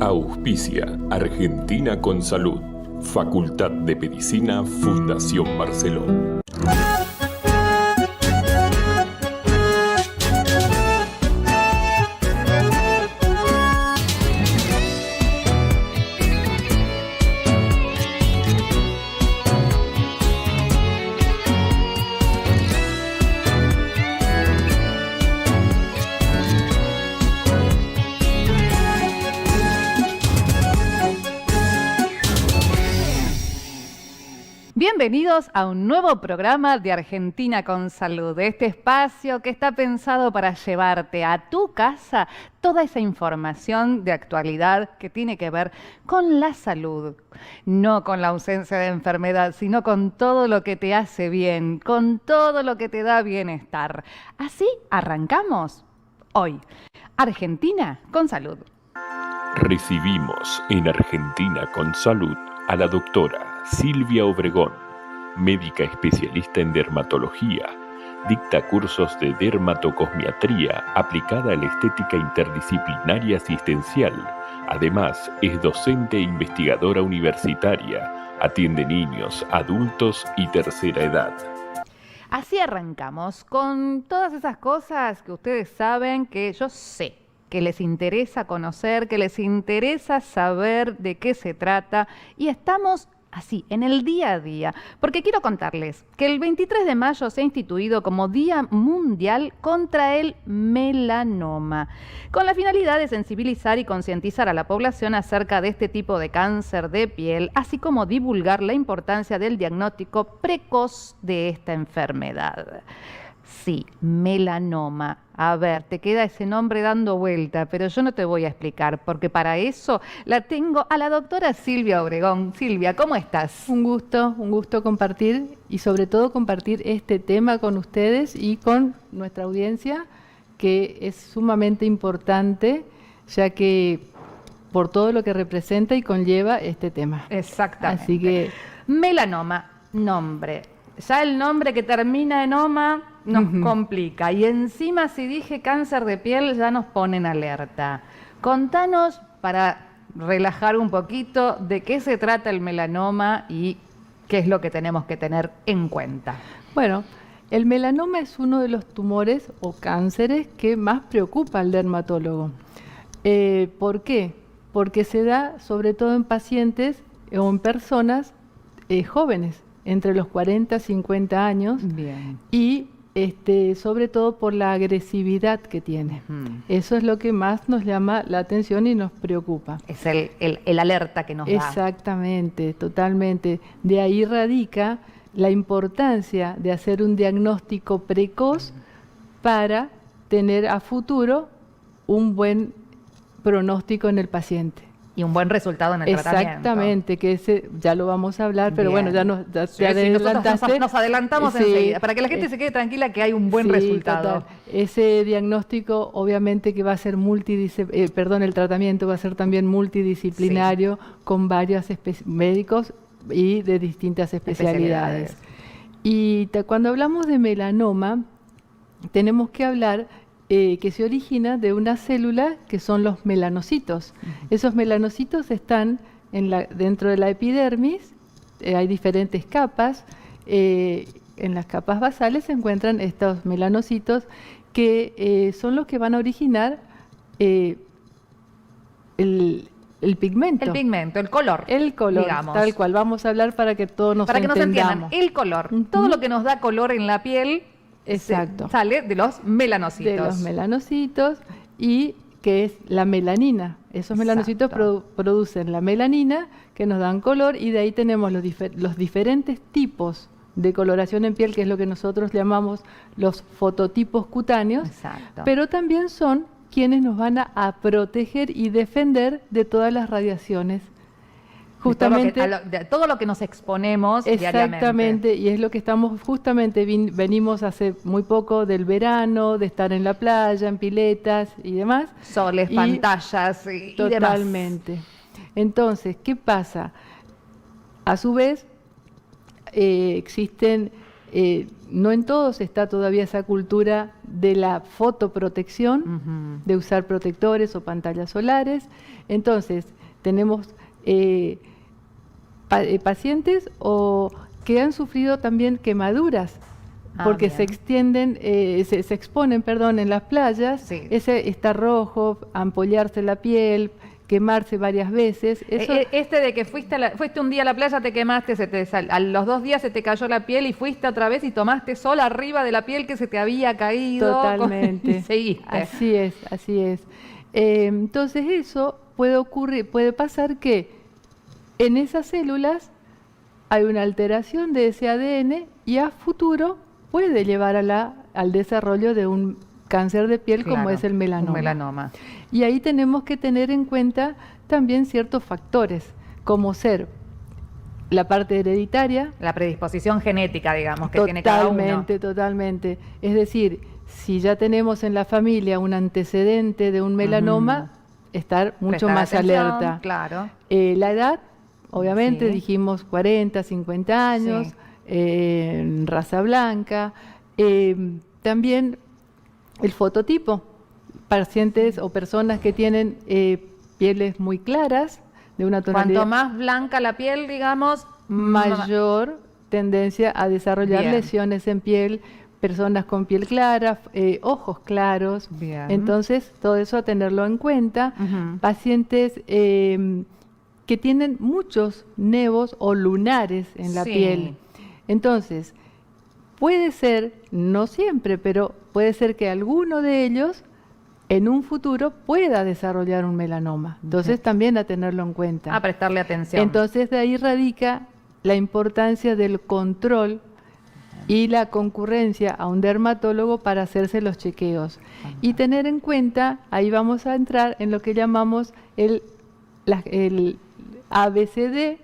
Auspicia Argentina con Salud. Facultad de Medicina, Fundación Barcelona. Bienvenidos a un nuevo programa de Argentina con Salud, este espacio que está pensado para llevarte a tu casa toda esa información de actualidad que tiene que ver con la salud, no con la ausencia de enfermedad, sino con todo lo que te hace bien, con todo lo que te da bienestar. Así arrancamos hoy, Argentina con Salud. Recibimos en Argentina con Salud a la doctora Silvia Obregón, médica especialista en dermatología. Dicta cursos de dermatocosmiatría aplicada a la estética interdisciplinaria asistencial. Además, es docente e investigadora universitaria. Atiende niños, adultos y tercera edad. Así arrancamos con todas esas cosas que ustedes saben, que yo sé que les interesa conocer, que les interesa saber de qué se trata, y estamos así, en el día a día, porque quiero contarles que el 23 de mayo se ha instituido como Día Mundial contra el Melanoma, con la finalidad de sensibilizar y concientizar a la población acerca de este tipo de cáncer de piel, así como divulgar la importancia del diagnóstico precoz de esta enfermedad. Sí, melanoma. A ver, te queda ese nombre dando vuelta, pero yo no te voy a explicar, porque para eso la tengo a la doctora Silvia Obregón. Silvia, ¿cómo estás? Un gusto compartir y sobre todo compartir este tema con ustedes y con nuestra audiencia, que es sumamente importante, ya que por todo lo que representa y conlleva este tema. Exactamente. Así que melanoma, nombre. Ya el nombre que termina en oma nos complica. Y encima si dije cáncer de piel ya nos ponen alerta. Contanos, para relajar un poquito, de qué se trata el melanoma y qué es lo que tenemos que tener en cuenta. bueno, el melanoma es uno de los tumores o cánceres que más preocupa al dermatólogo. ¿Por qué? Porque se da sobre todo en pacientes o en personas jóvenes, entre los 40 y 50 años. Bien. Y sobre todo por la agresividad que tiene. Eso es lo que más nos llama la atención y nos preocupa. Es el alerta que nos da. Exactamente, totalmente. De ahí radica la importancia de hacer un diagnóstico precoz para tener a futuro un buen pronóstico en el paciente. Y un buen resultado en el tratamiento. Exactamente, que ese ya lo vamos a hablar, pero Bien. bueno, Sí, nosotros nos adelantamos enseguida, para que la gente se quede tranquila que hay un buen resultado. Total. Ese diagnóstico obviamente que va a ser el tratamiento va a ser también multidisciplinario, con varios médicos y de distintas especialidades. Y cuando hablamos de melanoma, tenemos que hablar que se origina de una célula que son los melanocitos. Esos melanocitos están dentro de la epidermis, hay diferentes capas. En las capas basales se encuentran estos melanocitos que son los que van a originar el pigmento. El pigmento, el color. El color, digamos. tal cual. Vamos a hablar para que todos nos entendamos. Para que nos entiendan, el color. Todo lo que nos da color en la piel. Exacto. Sale de los melanocitos. De los melanocitos, y que es la melanina. Esos melanocitos producen la melanina, que nos dan color, y de ahí tenemos los diferentes tipos de coloración en piel, que es lo que nosotros llamamos los fototipos cutáneos. Exacto. Pero también son quienes nos van a proteger y defender de todas las radiaciones. Justamente de todo lo que nos exponemos diariamente. Exactamente, y es lo que estamos justamente, venimos hace muy poco del verano, de estar en la playa, en piletas y demás. Soles, pantallas y demás. Totalmente. Entonces, ¿qué pasa? A su vez, existen no en todos está todavía esa cultura de la fotoprotección, de usar protectores o pantallas solares. Entonces, tenemos pacientes que han sufrido también quemaduras, porque se extienden, se exponen, perdón, en las playas, Sí. ese está rojo, ampollarse la piel, quemarse varias veces. Eso, Este de que fuiste un día a la playa, te quemaste, a los 2 días se te cayó la piel y fuiste otra vez y tomaste sol arriba de la piel que se te había caído. totalmente. Y seguiste. Así es, así es. Entonces eso puede pasar que en esas células hay una alteración de ese ADN y a futuro puede llevar al desarrollo de un cáncer de piel, como Claro, es el melanoma. un melanoma. Y ahí tenemos que tener en cuenta también ciertos factores, como ser la parte hereditaria. La predisposición genética, digamos, que tiene cada uno. Totalmente, totalmente. Es decir, si ya tenemos en la familia un antecedente de un melanoma, estar mucho Prestar más atención, alerta. Claro. La edad, obviamente, Sí. dijimos 40, 50 años, Sí. raza blanca. También el fototipo. Pacientes o personas que tienen pieles muy claras, de una tonalidad Cuanto más blanca la piel, digamos, mayor tendencia a desarrollar Bien. lesiones en piel, personas con piel clara, ojos claros. Bien. Entonces, todo eso a tenerlo en cuenta. Ujú. Pacientes que tienen muchos nevos o lunares en la Sí. piel. Entonces, puede ser, no siempre, pero puede ser que alguno de ellos en un futuro pueda desarrollar un melanoma. Entonces, también a tenerlo en cuenta. A prestarle atención. Entonces, de ahí radica la importancia del control y la concurrencia a un dermatólogo para hacerse los chequeos. Y tener en cuenta, ahí vamos a entrar en lo que llamamos el ABCD,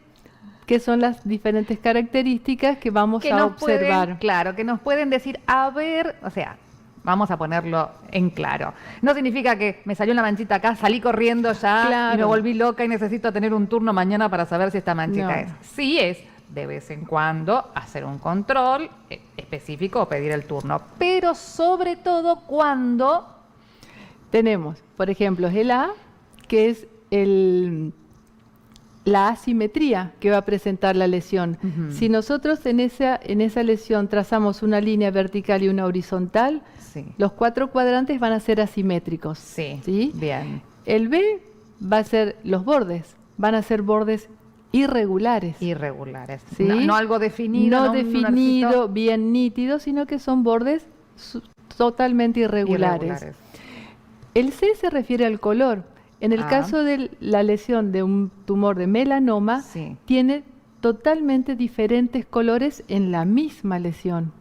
que son las diferentes características que vamos que a nos observar. claro, que nos pueden decir, a ver, o sea, vamos a ponerlo en claro. No significa que me salió una manchita acá, salí corriendo ya Claro. y me volví loca y necesito tener un turno mañana para saber si esta manchita No. es. Sí es, de vez en cuando, hacer un control específico o pedir el turno. Pero sobre todo cuando... Tenemos, por ejemplo, el A, que es la asimetría que va a presentar la lesión. Ujú. Si nosotros en esa lesión trazamos una línea vertical y una horizontal, Sí. los 4 cuadrantes van a ser asimétricos. Sí, ¿Sí? bien. El B va a ser los bordes, van a ser bordes irregulares. Irregulares. ¿Sí? No algo definido. No un definido, lunarcito. bien nítido, sino que son bordes totalmente irregulares. El C se refiere al color. En el caso de la lesión de un tumor de melanoma, Sí. tiene totalmente diferentes colores en la misma lesión.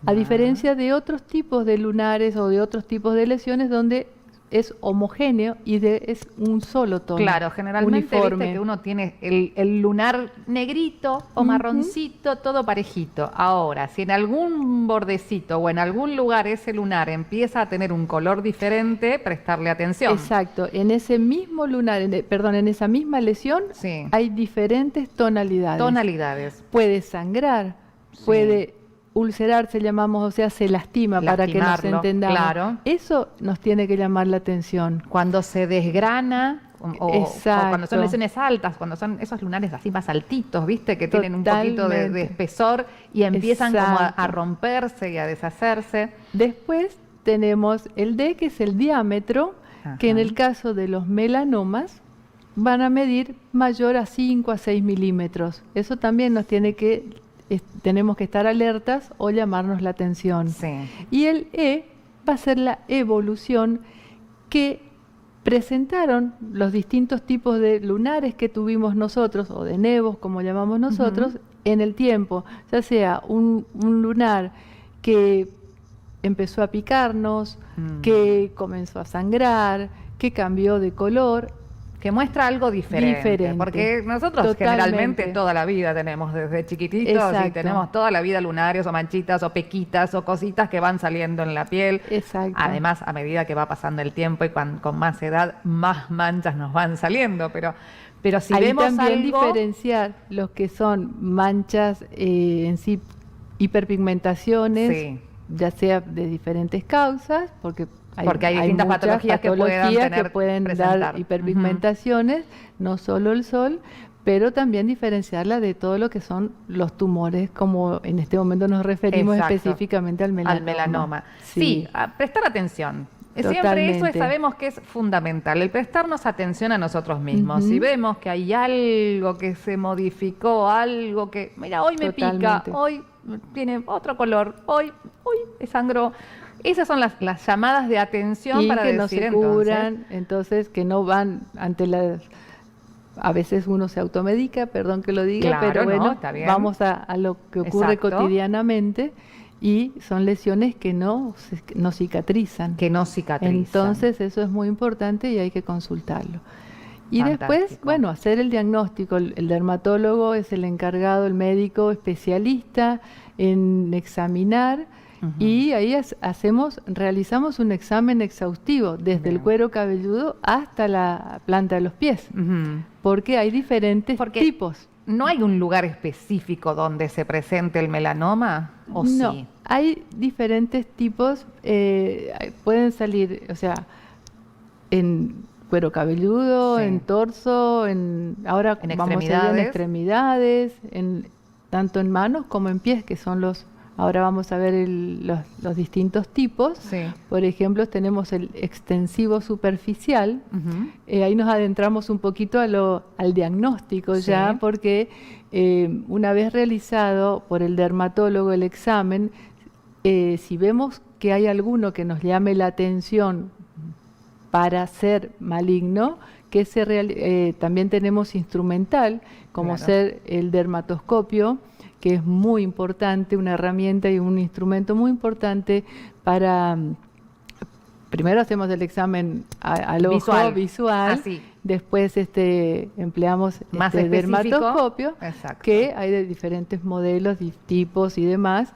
A diferencia de otros tipos de lunares o de otros tipos de lesiones donde es homogéneo y es un solo tono. Claro, generalmente uniforme. viste que uno tiene el lunar negrito o Ujú. marroncito, todo parejito. Ahora, si en algún bordecito o en algún lugar ese lunar empieza a tener un color diferente, prestarle atención. Exacto, en ese mismo lunar, en esa misma lesión Sí. hay diferentes tonalidades. Tonalidades. Puede sangrar, Sí. puede ulcerarse, llamamos, o sea, se lastima para que nos Lastimarlo, entendamos. claro. Eso nos tiene que llamar la atención. Cuando se desgrana o Exacto. cuando son lesiones altas, cuando son esos lunares así más altitos, ¿viste? Que tienen un poquito de Totalmente. espesor y empiezan como Exacto. a romperse y a deshacerse. Después tenemos el D, que es el diámetro, que en Ajá. el caso de los melanomas van a medir mayor a 5 a 6 milímetros. Eso también nos tenemos que estar alertas o llamarnos la atención. Sí. Y el E va a ser la evolución que presentaron los distintos tipos de lunares que tuvimos nosotros, o de nevos, como llamamos nosotros, en el tiempo. Ya sea un lunar que empezó a picarnos, que comenzó a sangrar, que cambió de color. Que muestra algo diferente. Porque nosotros Totalmente. generalmente toda la vida tenemos desde chiquititos y Exacto. tenemos toda la vida lunares o manchitas o pequitas o cositas que van saliendo en la piel. Exacto. Además, a medida que va pasando el tiempo y con más edad, más manchas nos van saliendo. Pero si Ahí vemos también algo... diferenciar los que son manchas en sí hiperpigmentaciones, Sí. ya sea de diferentes causas, porque Porque hay distintas muchas patologías que puedan presentar. dar hiperpigmentaciones, no solo el sol, pero también diferenciarla de todo lo que son los tumores, como en este momento nos referimos Exacto. específicamente al melanoma. Al melanoma. Sí, a prestar atención. Siempre Totalmente. eso sabemos que es fundamental, el prestarnos atención a nosotros mismos. Si vemos que hay algo que se modificó, algo que, mira, hoy me pica, Totalmente. hoy tiene otro color, hoy sangró. Esas son las llamadas de atención Y para que no decir se curan, entonces que no van ante las... A veces uno se automedica, perdón que lo diga, Claro, pero bueno, no, está bien. vamos a lo que ocurre Exacto. cotidianamente y son lesiones que no cicatrizan. que no cicatrizan. Entonces eso es muy importante y hay que consultarlo. Y Fantástico. después, bueno, hacer el diagnóstico. El dermatólogo es el encargado, el médico especialista en examinar y ahí realizamos un examen exhaustivo desde el cuero cabelludo hasta la planta de los pies, porque hay diferentes tipos. ¿No hay un lugar específico donde se presente el melanoma? ¿O No, sí? hay diferentes tipos, pueden salir, o sea, en cuero cabelludo, Sí. en torso, ahora En vamos a ver en extremidades, tanto en manos como en pies, que son ahora vamos a ver los distintos tipos. Sí. Por ejemplo, tenemos el extensivo superficial. Ahí nos adentramos un poquito al diagnóstico Sí. ya, porque una vez realizado por el dermatólogo el examen, si vemos que hay alguno que nos llame la atención para ser maligno, también tenemos instrumental, como Claro. ser el dermatoscopio, que es muy importante, una herramienta y un instrumento muy importante para... Primero hacemos el examen al ojo visual, Así. después empleamos Más este específico. dermatoscopio, Exacto. que hay de diferentes modelos, tipos y demás.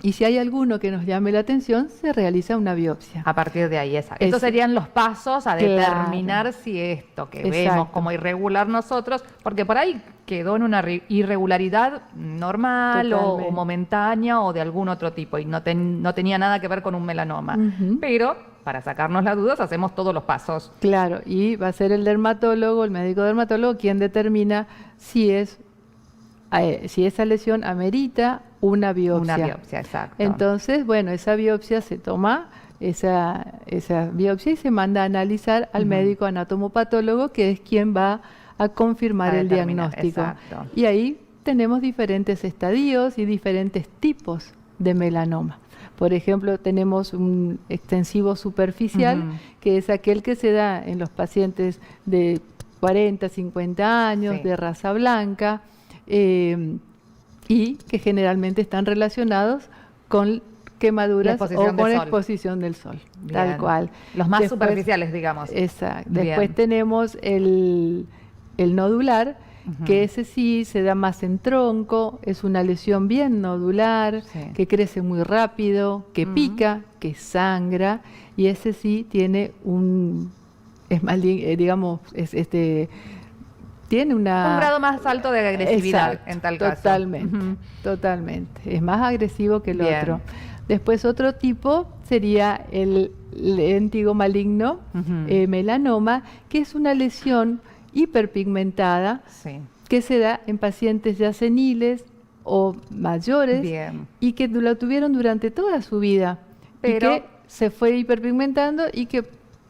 Y si hay alguno que nos llame la atención, se realiza una biopsia. A partir de ahí, exacto. Estos serían los pasos a Claro. determinar si esto que vemos Exacto. como irregular nosotros, porque por ahí quedó en una irregularidad normal o Totalmente. momentánea o de algún otro tipo y no tenía nada que ver con un melanoma. Ujú. Pero para sacarnos las dudas hacemos todos los pasos. Claro, y va a ser el dermatólogo, el médico dermatólogo, quien determina si esa lesión amerita una biopsia. Una biopsia, exacto. Entonces, bueno, esa biopsia se toma, esa biopsia y se manda a analizar al médico anatomopatólogo, que es quien va a confirmar A el determinar, diagnóstico. exacto. Y ahí tenemos diferentes estadios y diferentes tipos de melanoma. Por ejemplo, tenemos un extensivo superficial, que es aquel que se da en los pacientes de 40, 50 años, Sí. de raza blanca, y que generalmente están relacionados con quemaduras o exposición con del sol. exposición del sol, Bien. tal cual. Los más Después- superficiales, digamos. Exacto. Bien. Después tenemos el nodular, que ese sí se da más en tronco, es una lesión bien nodular, Sí. que crece muy rápido, que pica, que sangra, y ese sí tiene es más, digamos, tiene Un grado más alto de agresividad Exacto, en tal caso. Totalmente, Ujú. totalmente. Es más agresivo que el Bien. otro. Después otro tipo sería el léntigo maligno, melanoma, que es una lesión hiperpigmentada Sí. que se da en pacientes ya seniles o mayores Bien. y que lo tuvieron durante toda su vida Pero- y que se fue hiperpigmentando y que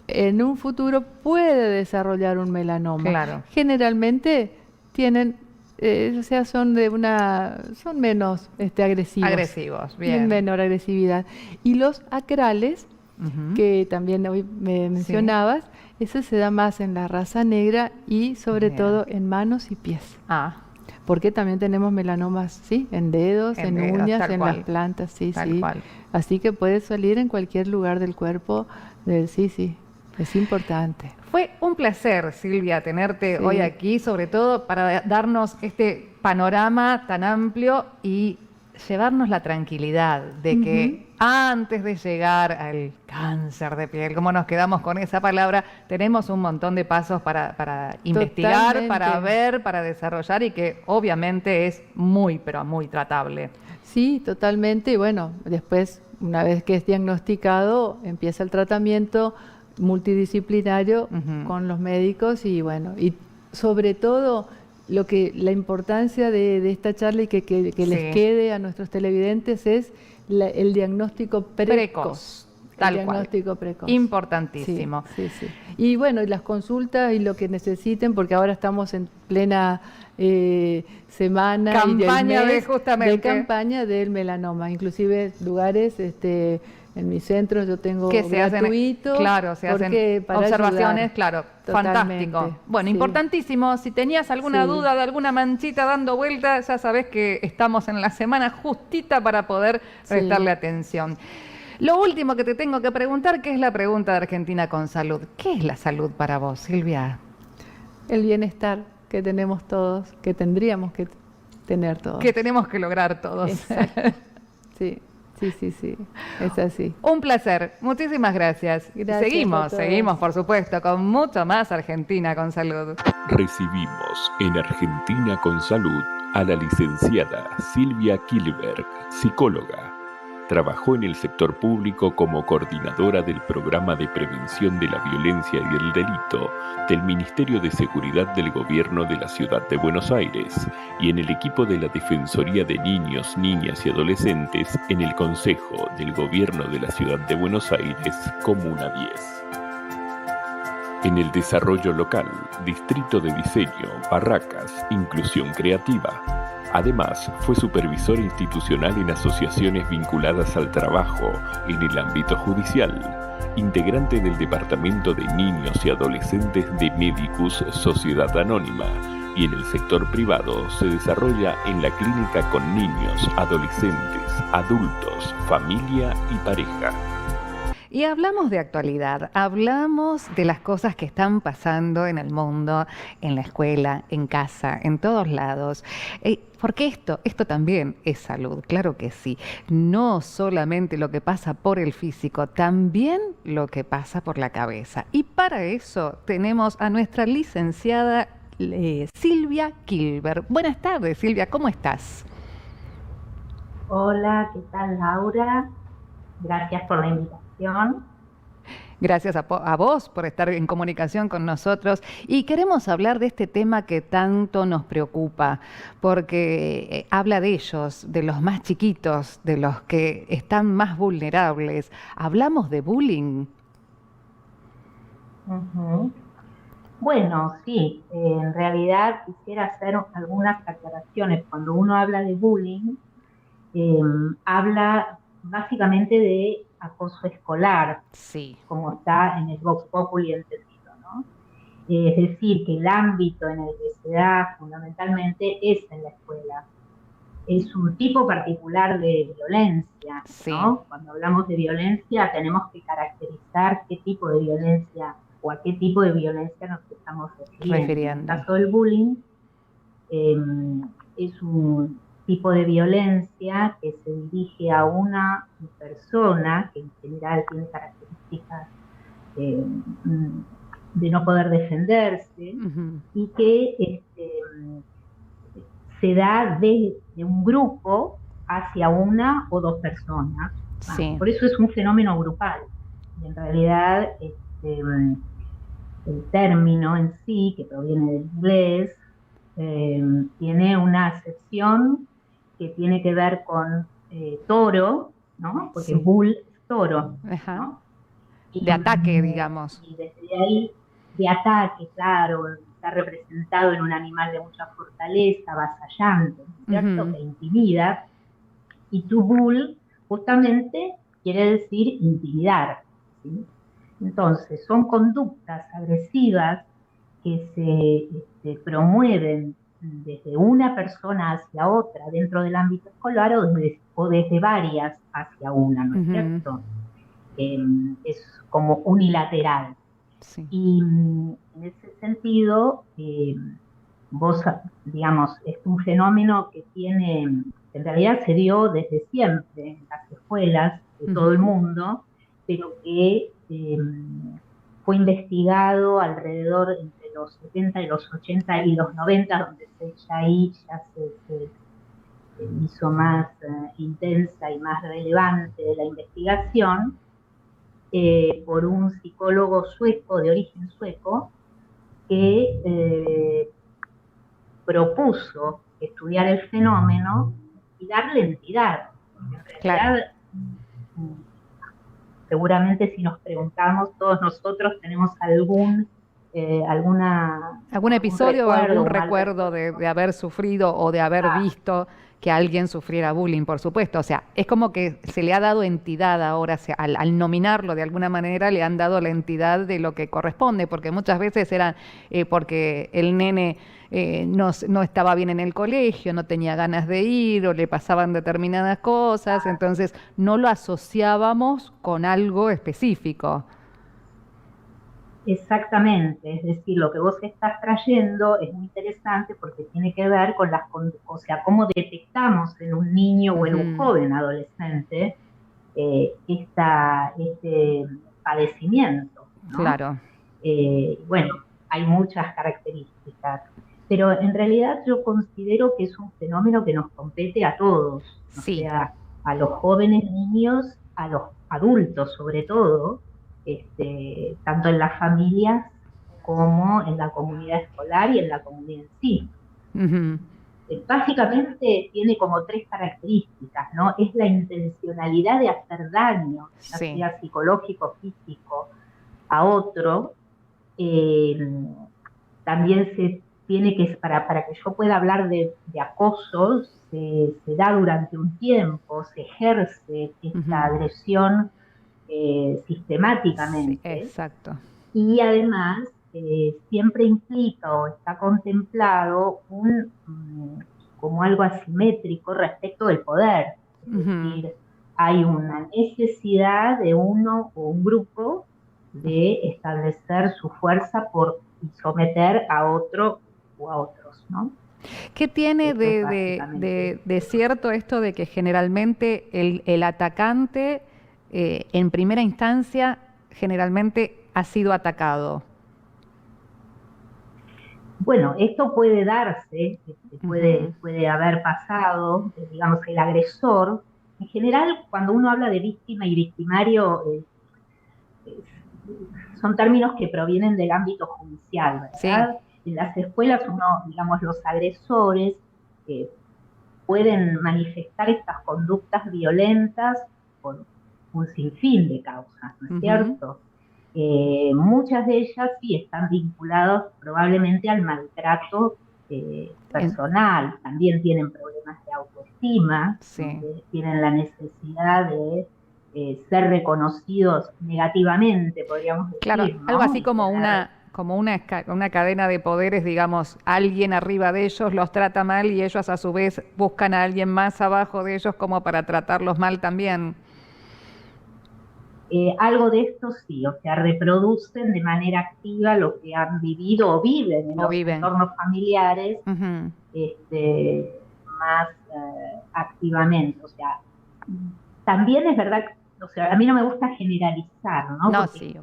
en un futuro puede desarrollar un melanoma. Claro. Generalmente tienen, son menos agresivos. Agresivos, Tienen bien. menor agresividad. Y los acrales, Ujú. que también hoy me mencionabas, ese se da más en la raza negra y sobre Bien. todo en manos y pies. Ah, Porque también tenemos melanomas, sí, en dedos, En en dedos, uñas, tal en cual. las plantas, sí, Tal sí. cual. Así que puede salir en cualquier lugar del cuerpo, sí, es importante. fue un placer, Silvia, tenerte Sí. hoy aquí, sobre todo para darnos este panorama tan amplio y llevarnos la tranquilidad de que antes de llegar al cáncer de piel, como nos quedamos con esa palabra, tenemos un montón de pasos para investigar, Totalmente. para ver, para desarrollar y que obviamente es muy, pero muy tratable. Sí, totalmente. Y bueno, después, una vez que es diagnosticado, empieza el tratamiento multidisciplinario con los médicos y bueno, y sobre todo la importancia de esta charla y que les quede a nuestros televidentes es el diagnóstico precoz. Tal el diagnóstico precoz. Importantísimo. Sí. Y bueno, y las consultas y lo que necesiten, porque ahora estamos en plena semana campaña y del mes justamente de campaña del melanoma. Inclusive lugares, en mi centro yo tengo que se gratuito. Hacen, claro, se hacen observaciones, ayudar. claro, Totalmente. fantástico. Bueno, Sí. Importantísimo, si tenías alguna Sí. duda de alguna manchita dando vuelta, ya sabes que estamos en la semana justita para poder prestarle atención. Lo último que te tengo que preguntar, que es la pregunta de Argentina con Salud. ¿Qué es la salud para vos, Silvia? El bienestar que tenemos todos, que tendríamos que tener todos. Que tenemos que lograr todos. Exacto. Sí. Es así. Un placer. Muchísimas gracias. Gracias a todos. Seguimos, por supuesto, con mucho más Argentina con Salud. Recibimos en Argentina con Salud a la licenciada Silvia Kilberg, psicóloga. Trabajó en el sector público como coordinadora del Programa de Prevención de la Violencia y el Delito del Ministerio de Seguridad del Gobierno de la Ciudad de Buenos Aires y en el equipo de la Defensoría de Niños, Niñas y Adolescentes en el Consejo del Gobierno de la Ciudad de Buenos Aires, Comuna 10. En el desarrollo local, Distrito de Diseño, Barracas, Inclusión Creativa. Además, fue supervisor institucional en asociaciones vinculadas al trabajo en el ámbito judicial, integrante del Departamento de Niños y Adolescentes de Medicus Sociedad Anónima, y en el sector privado se desarrolla en la clínica con niños, adolescentes, adultos, familia y pareja. Y hablamos de actualidad, hablamos de las cosas que están pasando en el mundo, en la escuela, en casa, en todos lados. Porque esto también es salud, claro que sí. No solamente lo que pasa por el físico, también lo que pasa por la cabeza. Y para eso tenemos a nuestra licenciada Silvia Kilberg. Buenas tardes, Silvia, ¿cómo estás? Hola, ¿qué tal, Laura? Gracias por la invitación. Gracias a vos por estar en comunicación con nosotros y queremos hablar de este tema que tanto nos preocupa porque habla de ellos, de los más chiquitos, de los que están más vulnerables. Hablamos de bullying. Bueno, sí, en realidad quisiera hacer algunas aclaraciones. Cuando uno habla de bullying, habla básicamente de acoso escolar, sí, como está en el Vox Populi entendido, ¿no? Es decir, que el ámbito en el que se da fundamentalmente es en la escuela. Es un tipo particular de violencia, sí. ¿no? Cuando hablamos de violencia tenemos que caracterizar qué tipo de violencia o a qué tipo de violencia nos estamos refiriendo. En el caso del bullying, es un tipo de violencia que se dirige a una persona que en general tiene características de no poder defenderse y que se da desde un grupo hacia una o dos personas. Sí. Por eso es un fenómeno grupal. Y en realidad el término en sí, que proviene del inglés, tiene una acepción que tiene que ver con toro, ¿no? Porque sí. bull es toro, ajá. ¿no? De ataque, digamos. Y desde ahí, de ataque, claro, está representado en un animal de mucha fortaleza, avasallante, ¿cierto? Que intimida. Y to bull, justamente, quiere decir intimidar, ¿sí? Entonces, son conductas agresivas que se promueven desde una persona hacia otra dentro del ámbito escolar o desde varias hacia una, ¿no es cierto? Es como unilateral. Sí. Y en ese sentido, vos, digamos, es un fenómeno que tiene en realidad se dio desde siempre en las escuelas de todo el mundo, pero que fue investigado alrededor entre los 70 y los 80 y los 90, donde ya se hizo más intensa y más relevante la investigación, por un psicólogo sueco, de origen sueco, que propuso estudiar el fenómeno y darle entidad. En realidad, seguramente si nos preguntamos, todos nosotros tenemos algún episodio o algún recuerdo de haber sufrido o de haber visto que alguien sufriera bullying, por supuesto. O sea, es como que se le ha dado entidad ahora, al nominarlo de alguna manera le han dado la entidad de lo que corresponde, porque muchas veces era porque el nene no estaba bien en el colegio, no tenía ganas de ir o le pasaban determinadas cosas, entonces no lo asociábamos con algo específico. Exactamente, es decir, lo que vos estás trayendo es muy interesante porque tiene que ver con cómo detectamos en un niño o en un joven adolescente este padecimiento, ¿no? Claro. Bueno, hay muchas características, pero en realidad yo considero que es un fenómeno que nos compete a todos, sí. O sea, a los jóvenes niños, a los adultos sobre todo, tanto en las familias como en la comunidad escolar y en la comunidad en sí. Básicamente tiene como 3 características, ¿no? Es la intencionalidad de hacer daño, ya sea psicológico, físico, a otro. También se tiene que, para que yo pueda hablar de acoso, se da durante un tiempo, se ejerce esta agresión sistemáticamente. Sí, exacto. Y además siempre implica o está contemplado como algo asimétrico respecto del poder. Es decir, hay una necesidad de uno o un grupo de establecer su fuerza por someter a otro o a otros, ¿no? ¿Qué tiene de cierto esto de que generalmente el atacante en primera instancia generalmente ha sido atacado? Bueno, esto puede darse, puede haber pasado, digamos, el agresor. En general, cuando uno habla de víctima y victimario, son términos que provienen del ámbito judicial, ¿verdad? Sí. En las escuelas, digamos, los agresores pueden manifestar estas conductas violentas por un sinfín de causas, ¿no es cierto? Muchas de ellas sí están vinculadas probablemente al maltrato personal, también tienen problemas de autoestima, tienen la necesidad de ser reconocidos negativamente, podríamos decir. Claro, ¿no? Algo así como una cadena de poderes, digamos, alguien arriba de ellos los trata mal y ellos a su vez buscan a alguien más abajo de ellos como para tratarlos mal también. Algo de esto sí, o sea, reproducen de manera activa lo que han vivido o viven en los entornos familiares más activamente. O sea, también es verdad, o sea, a mí no me gusta generalizar, ¿no? No, porque sí.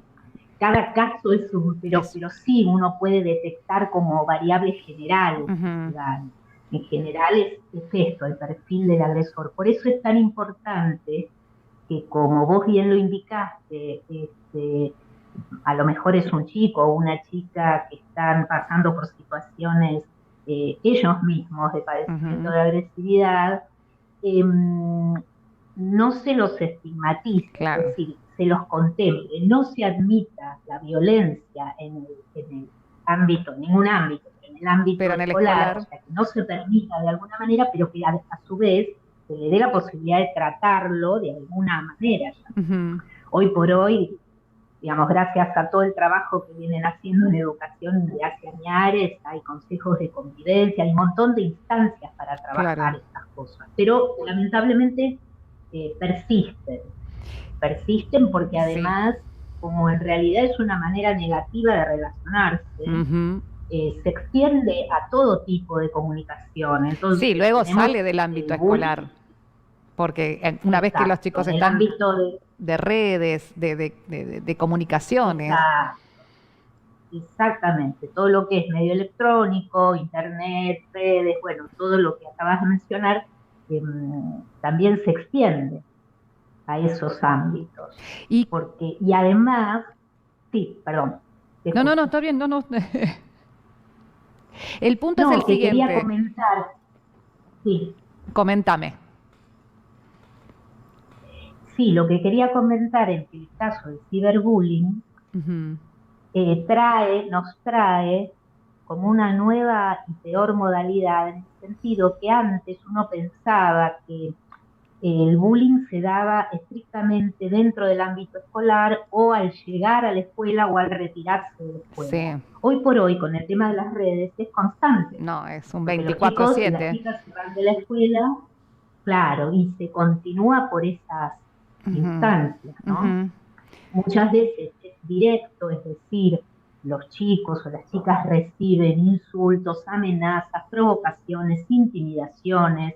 cada caso es pero sí uno puede detectar como variables generales. En general es esto, el perfil del agresor. Por eso es tan importante que, como vos bien lo indicaste, a lo mejor es un chico o una chica que están pasando por situaciones ellos mismos de padecimiento de agresividad, no se los estigmatice, es decir, se los contemple, no se admita la violencia en el ámbito, ningún ámbito, pero en el ámbito escolar, o sea, que no se permita de alguna manera, pero que a su vez se le dé la posibilidad de tratarlo de alguna manera. Hoy por hoy, digamos, gracias a todo el trabajo que vienen haciendo en educación de hace años, hay consejos de convivencia, hay un montón de instancias para trabajar estas cosas, pero lamentablemente persisten porque además, como en realidad es una manera negativa de relacionarse, se extiende a todo tipo de comunicación. Entonces, sí, luego tenemos sale del ámbito el bullying, escolar, porque una vez que los exacto, chicos en el están ámbito de redes, de comunicaciones. esa, exactamente, todo lo que es medio electrónico, internet, redes, bueno, todo lo que acabas de mencionar, también se extiende a esos ámbitos. Y Y además, sí, perdón, te no, escucho. está bien, no. El punto es el No, que quería siguiente. comentar, sí, Coméntame. sí, lo que quería comentar en el caso del ciberbullying, Ujú. nos trae como una nueva y peor modalidad, en el sentido que antes uno pensaba que el bullying se daba estrictamente dentro del ámbito escolar o al llegar a la escuela o al retirarse de la escuela. Sí, Hoy por hoy, con el tema de las redes, es constante, no, es un porque los chicos y las 24/7. chicas se van de la escuela, claro, y se continúa por esas Ujú, instancias, ¿no? ujú. Muchas veces es directo, es decir, los chicos o las chicas reciben insultos, amenazas, provocaciones, intimidaciones,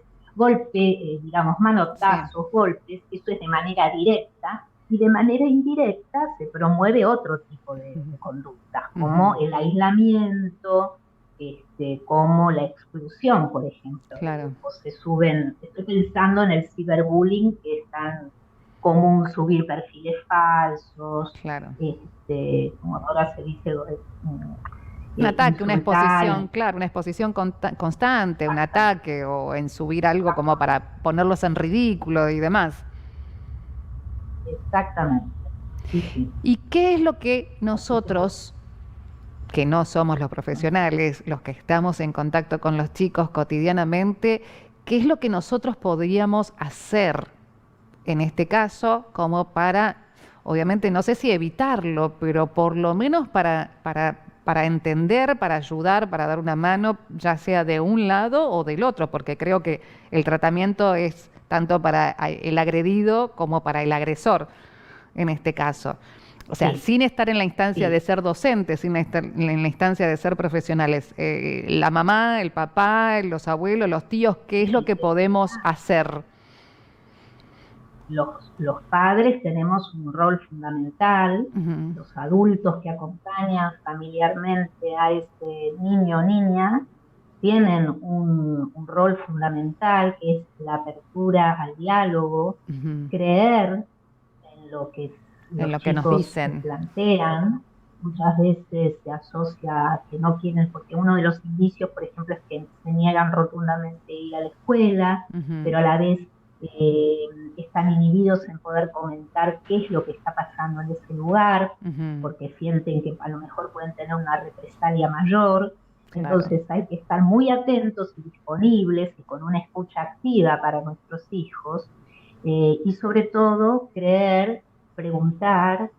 digamos, Sí. manotazos, golpes, eso es de manera directa, y de manera indirecta se promueve otro tipo de conductas, como Ujú, el aislamiento, como la exclusión, por ejemplo, de claro, grupos. Se suben, estoy pensando en el ciberbullying, que es tan común subir perfiles falsos, claro. como ahora se dice, Un ataque, una insultar, exposición, claro, una exposición constante, un ataque o en subir algo como para ponerlos en ridículo y demás. exactamente. Sí, sí. ¿Y qué es lo que Así que bueno, nosotros, que no somos los profesionales, los que estamos en contacto con los chicos cotidianamente, qué es lo que nosotros podríamos hacer en este caso como para, obviamente no sé si evitarlo, pero por lo menos para entender, para ayudar, para dar una mano, ya sea de un lado o del otro, porque creo que el tratamiento es tanto para el agredido como para el agresor en este caso. O sea, sí, sin estar en la instancia de sí. ser docentes, sin estar en la instancia de ser profesionales, la mamá, el papá, los abuelos, los tíos, ¿qué es lo que podemos hacer? Los padres tenemos un rol fundamental, Ujú, los adultos que acompañan familiarmente a ese niño o niña tienen un rol fundamental que es la apertura al diálogo, ujú. creer en lo que En los lo que nos chicos dicen. plantean. Muchas veces se asocia a que no quieren, porque uno de los indicios, por ejemplo, es que se niegan rotundamente a ir a la escuela, Ujú, pero a la vez eh, están inhibidos en poder comentar qué es lo que está pasando en ese lugar, ujú. porque sienten que a lo mejor pueden tener una represalia mayor. Claro, Entonces hay que estar muy atentos y disponibles y con una escucha activa para nuestros hijos, y sobre todo creer, preguntar,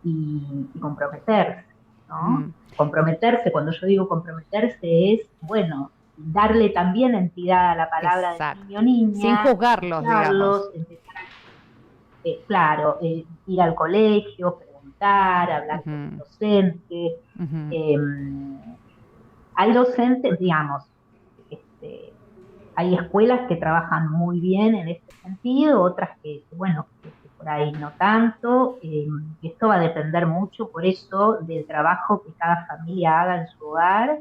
y comprometerse, ¿no? ujú, Comprometerse, cuando yo digo comprometerse es, bueno, darle también entidad a la palabra del exacto. niño o Sin niña, juzgarlos, digamos. escucharlos, claro, ir al colegio, preguntar, hablar con el Ujú, docente. ujú, eh, Hay docentes, digamos, este, hay escuelas que trabajan muy bien en este sentido, otras bueno, que por ahí no tanto. Esto va a depender mucho, por eso, del trabajo que cada familia haga en su hogar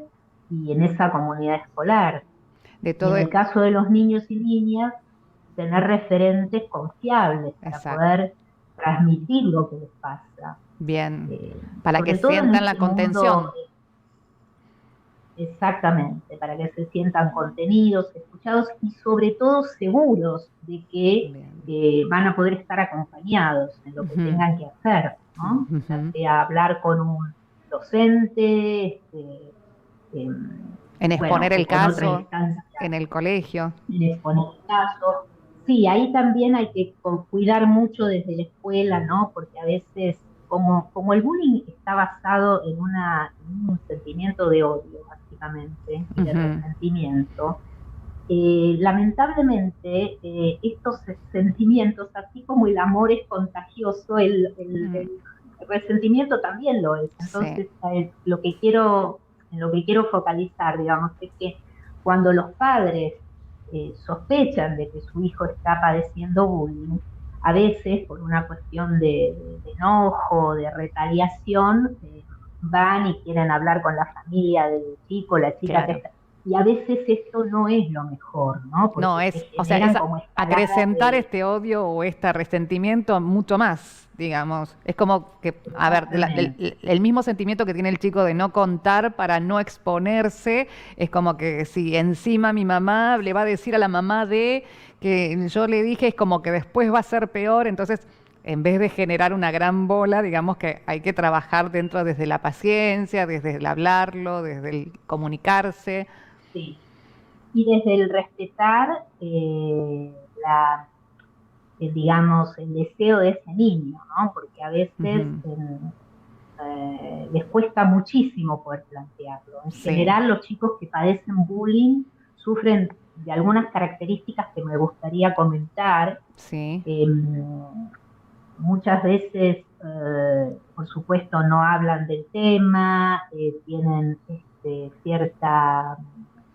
y en esa comunidad escolar. de Y todo, en el caso de los niños y niñas, tener referentes confiables para exacto. poder transmitir lo que les pasa. Bien. Eh, Para que Sobre todo en sientan la este mundo. contención. Exactamente, para que se sientan contenidos, escuchados y sobre todo seguros de que Bien. van a poder estar acompañados en lo que Ujú, tengan que hacer, ¿no? Ya ujú. sea hablar con un docente, En bueno, exponer o el con otra caso instancia en el colegio. en exponer casos. Sí, ahí también hay que cuidar mucho desde la escuela, ¿no? Porque a veces, como el bullying está basado en un sentimiento de odio, básicamente, y de Ujú, resentimiento, lamentablemente estos sentimientos, así como el amor es contagioso, mm, el resentimiento también lo es. sí. Entonces, lo que quiero en lo que quiero focalizar, digamos, es que cuando los padres sospechan de que su hijo está padeciendo bullying, a veces por una cuestión de enojo, de retaliación, van y quieren hablar con la familia del chico, la chica Claro. que está... Y a veces esto no es lo mejor, ¿no? Porque No, se o sea, generan es como escaladas acrecentar de... este odio o este resentimiento mucho más, digamos. Es como que, a ver, el mismo sentimiento que tiene el chico de no contar para no exponerse, es como que si encima mi mamá le va a decir a la mamá de que yo le dije, es como que después va a ser peor, entonces en vez de generar una gran bola, digamos que hay que trabajar dentro desde la paciencia, desde el hablarlo, desde el comunicarse. Sí. Y desde el respetar digamos, el deseo de ese niño, ¿no? Porque a veces les cuesta muchísimo poder plantearlo. En Sí. general, los chicos que padecen bullying sufren de algunas características que me gustaría comentar. Sí. Muchas veces, por supuesto, no hablan del tema, tienen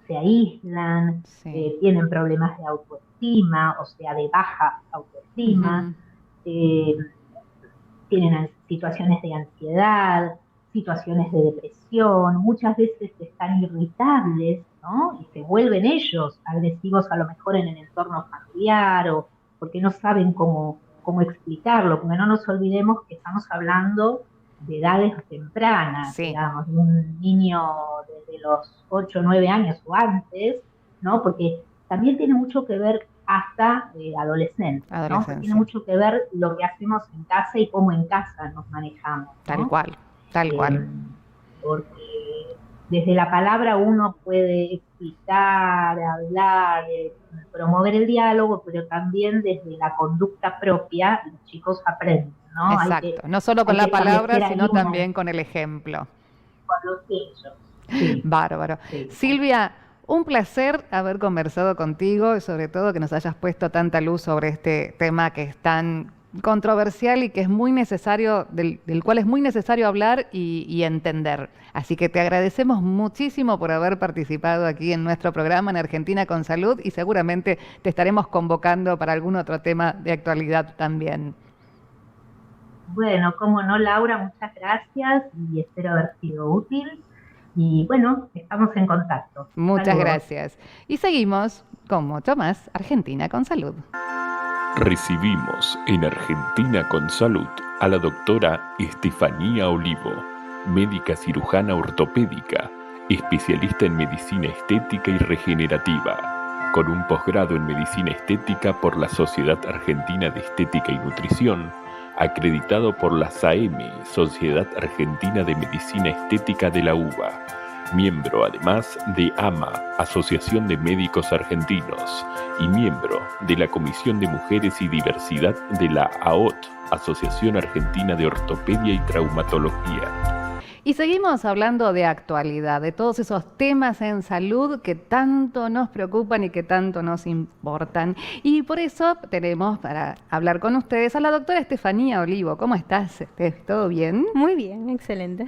se aíslan, Sí. tienen problemas de autoestima, o sea, de baja autoestima, tienen situaciones de ansiedad, situaciones de depresión, muchas veces están irritables, ¿no? Y se vuelven ellos agresivos a lo mejor en el entorno familiar o porque no saben cómo explicarlo, porque no nos olvidemos que estamos hablando de edades tempranas, Sí. digamos, de un niño desde los 8 o 9 años o antes, ¿no? Porque también tiene mucho que ver hasta adolescencia, ¿no? Tiene mucho que ver lo que hacemos en casa y cómo en casa nos manejamos, ¿no? Tal cual, tal cual. Porque desde la palabra uno puede explicar, hablar, promover el diálogo, pero también desde la conducta propia los chicos aprenden, ¿no? Exacto, no solo con la palabra, sino también con el ejemplo. Con los hechos. Sí. Bárbaro. Sí. Silvia, un placer haber conversado contigo y sobre todo que nos hayas puesto tanta luz sobre este tema que es tan controversial y que es muy necesario, del cual es muy necesario hablar y entender. Así que te agradecemos muchísimo por haber participado aquí en nuestro programa en Argentina con Salud y seguramente te estaremos convocando para algún otro tema de actualidad también. Bueno, cómo no, Laura, muchas gracias y espero haber sido útil. Y bueno, estamos en contacto. Muchas gracias. Y seguimos con mucho más Argentina con Salud. Recibimos en Argentina con Salud a la doctora Estefanía Olivo, médica cirujana ortopédica, especialista en medicina estética y regenerativa, con un posgrado en medicina estética por la Sociedad Argentina de Estética y Nutrición, acreditado por la SAEM, Sociedad Argentina de Medicina Estética de la UBA, miembro además de AMA, Asociación de Médicos Argentinos, y miembro de la Comisión de Mujeres y Diversidad de la AOT, Asociación Argentina de Ortopedia y Traumatología. Y seguimos hablando de actualidad, de todos esos temas en salud que tanto nos preocupan y que tanto nos importan. Y por eso tenemos para hablar con ustedes a la doctora Estefanía Olivo. ¿Cómo estás, Estefi? ¿Todo bien? Muy bien, excelente.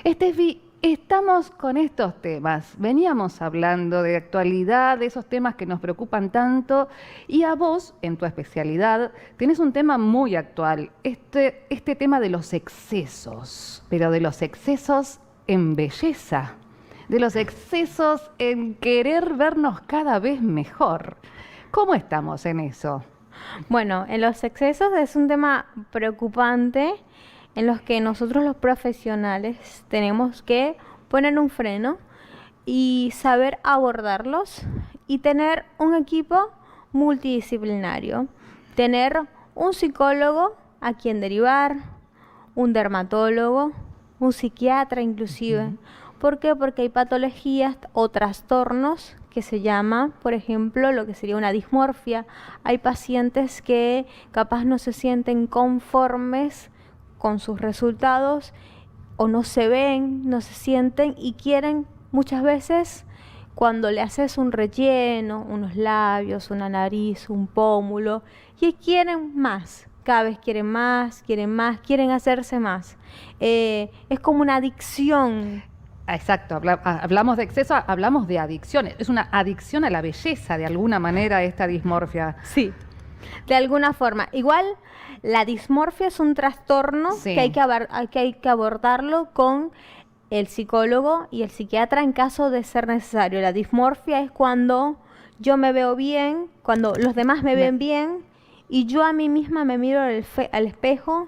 Estefi, estamos con estos temas. Veníamos hablando de actualidad, de esos temas que nos preocupan tanto. Y a vos, en tu especialidad, tenés un tema muy actual. Este tema de los excesos, pero de los excesos en belleza, de los excesos en querer vernos cada vez mejor. ¿Cómo estamos en eso? Bueno, en los excesos es un tema preocupante en los que nosotros los profesionales tenemos que poner un freno y saber abordarlos y tener un equipo multidisciplinario, tener un psicólogo a quien derivar, un dermatólogo, un psiquiatra inclusive. ¿Por qué? Porque hay patologías o trastornos que se llama, por ejemplo, lo que sería una dismorfia. Hay pacientes que capaz no se sienten conformes con sus resultados o no se ven, no se sienten y quieren muchas veces cuando le haces un relleno, unos labios, una nariz, un pómulo y quieren más, cada vez quieren más, quieren hacerse más. Es como una adicción. Exacto, hablamos de exceso, hablamos de adicciones. Es una adicción a la belleza, de alguna manera, esta dismorfia. Sí, de alguna forma. Igual, la dismorfia es un trastorno Sí. que hay que abordarlo con el psicólogo y el psiquiatra en caso de ser necesario. La dismorfia es cuando yo me veo bien, cuando los demás me ven bien y yo a mí misma me miro al espejo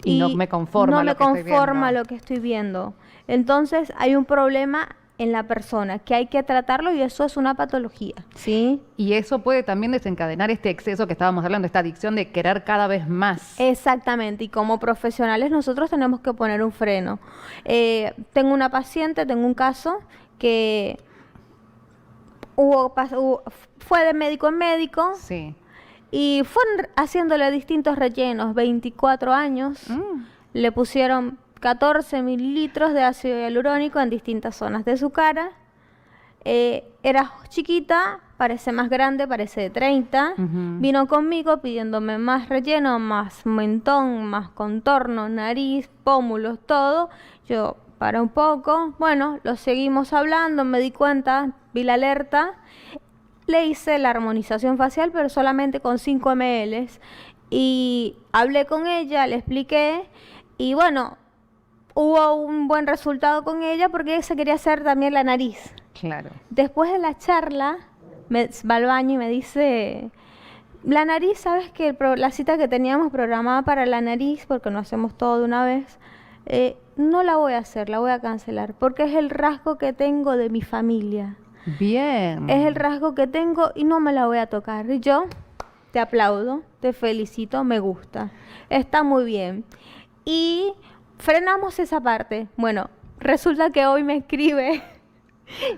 Y no me conforma no me lo que estoy conforma viendo. lo que estoy viendo. Entonces hay un problema en la persona que hay que tratarlo y eso es una patología, ¿sí? Y eso puede también desencadenar este exceso que estábamos hablando, esta adicción de querer cada vez más. Exactamente, y como profesionales nosotros tenemos que poner un freno. Tengo una paciente, tengo un caso que fue de médico en médico Sí. y fueron haciéndole distintos rellenos, 24 años, le pusieron 14 mililitros de ácido hialurónico en distintas zonas de su cara. Era chiquita, parece más grande, parece de 30. Ujú. Vino conmigo pidiéndome más relleno, más mentón, más contorno, nariz, pómulos, todo. Yo, para un poco, bueno, lo seguimos hablando, me di cuenta, vi la alerta. Le hice la armonización facial, pero solamente con 5 ml. Y hablé con ella, le expliqué. Y bueno, hubo un buen resultado con ella porque se quería hacer también la nariz. Claro. Después de la charla, va al baño y me dice, la nariz, ¿sabes que la cita que teníamos programada para la nariz, porque no hacemos todo de una vez, no la voy a hacer, la voy a cancelar, porque es el rasgo que tengo de mi familia. Bien. Es el rasgo que tengo y no me la voy a tocar. Y yo te aplaudo, te felicito, me gusta. Está muy bien. Y frenamos esa parte. Bueno, resulta que hoy me escribe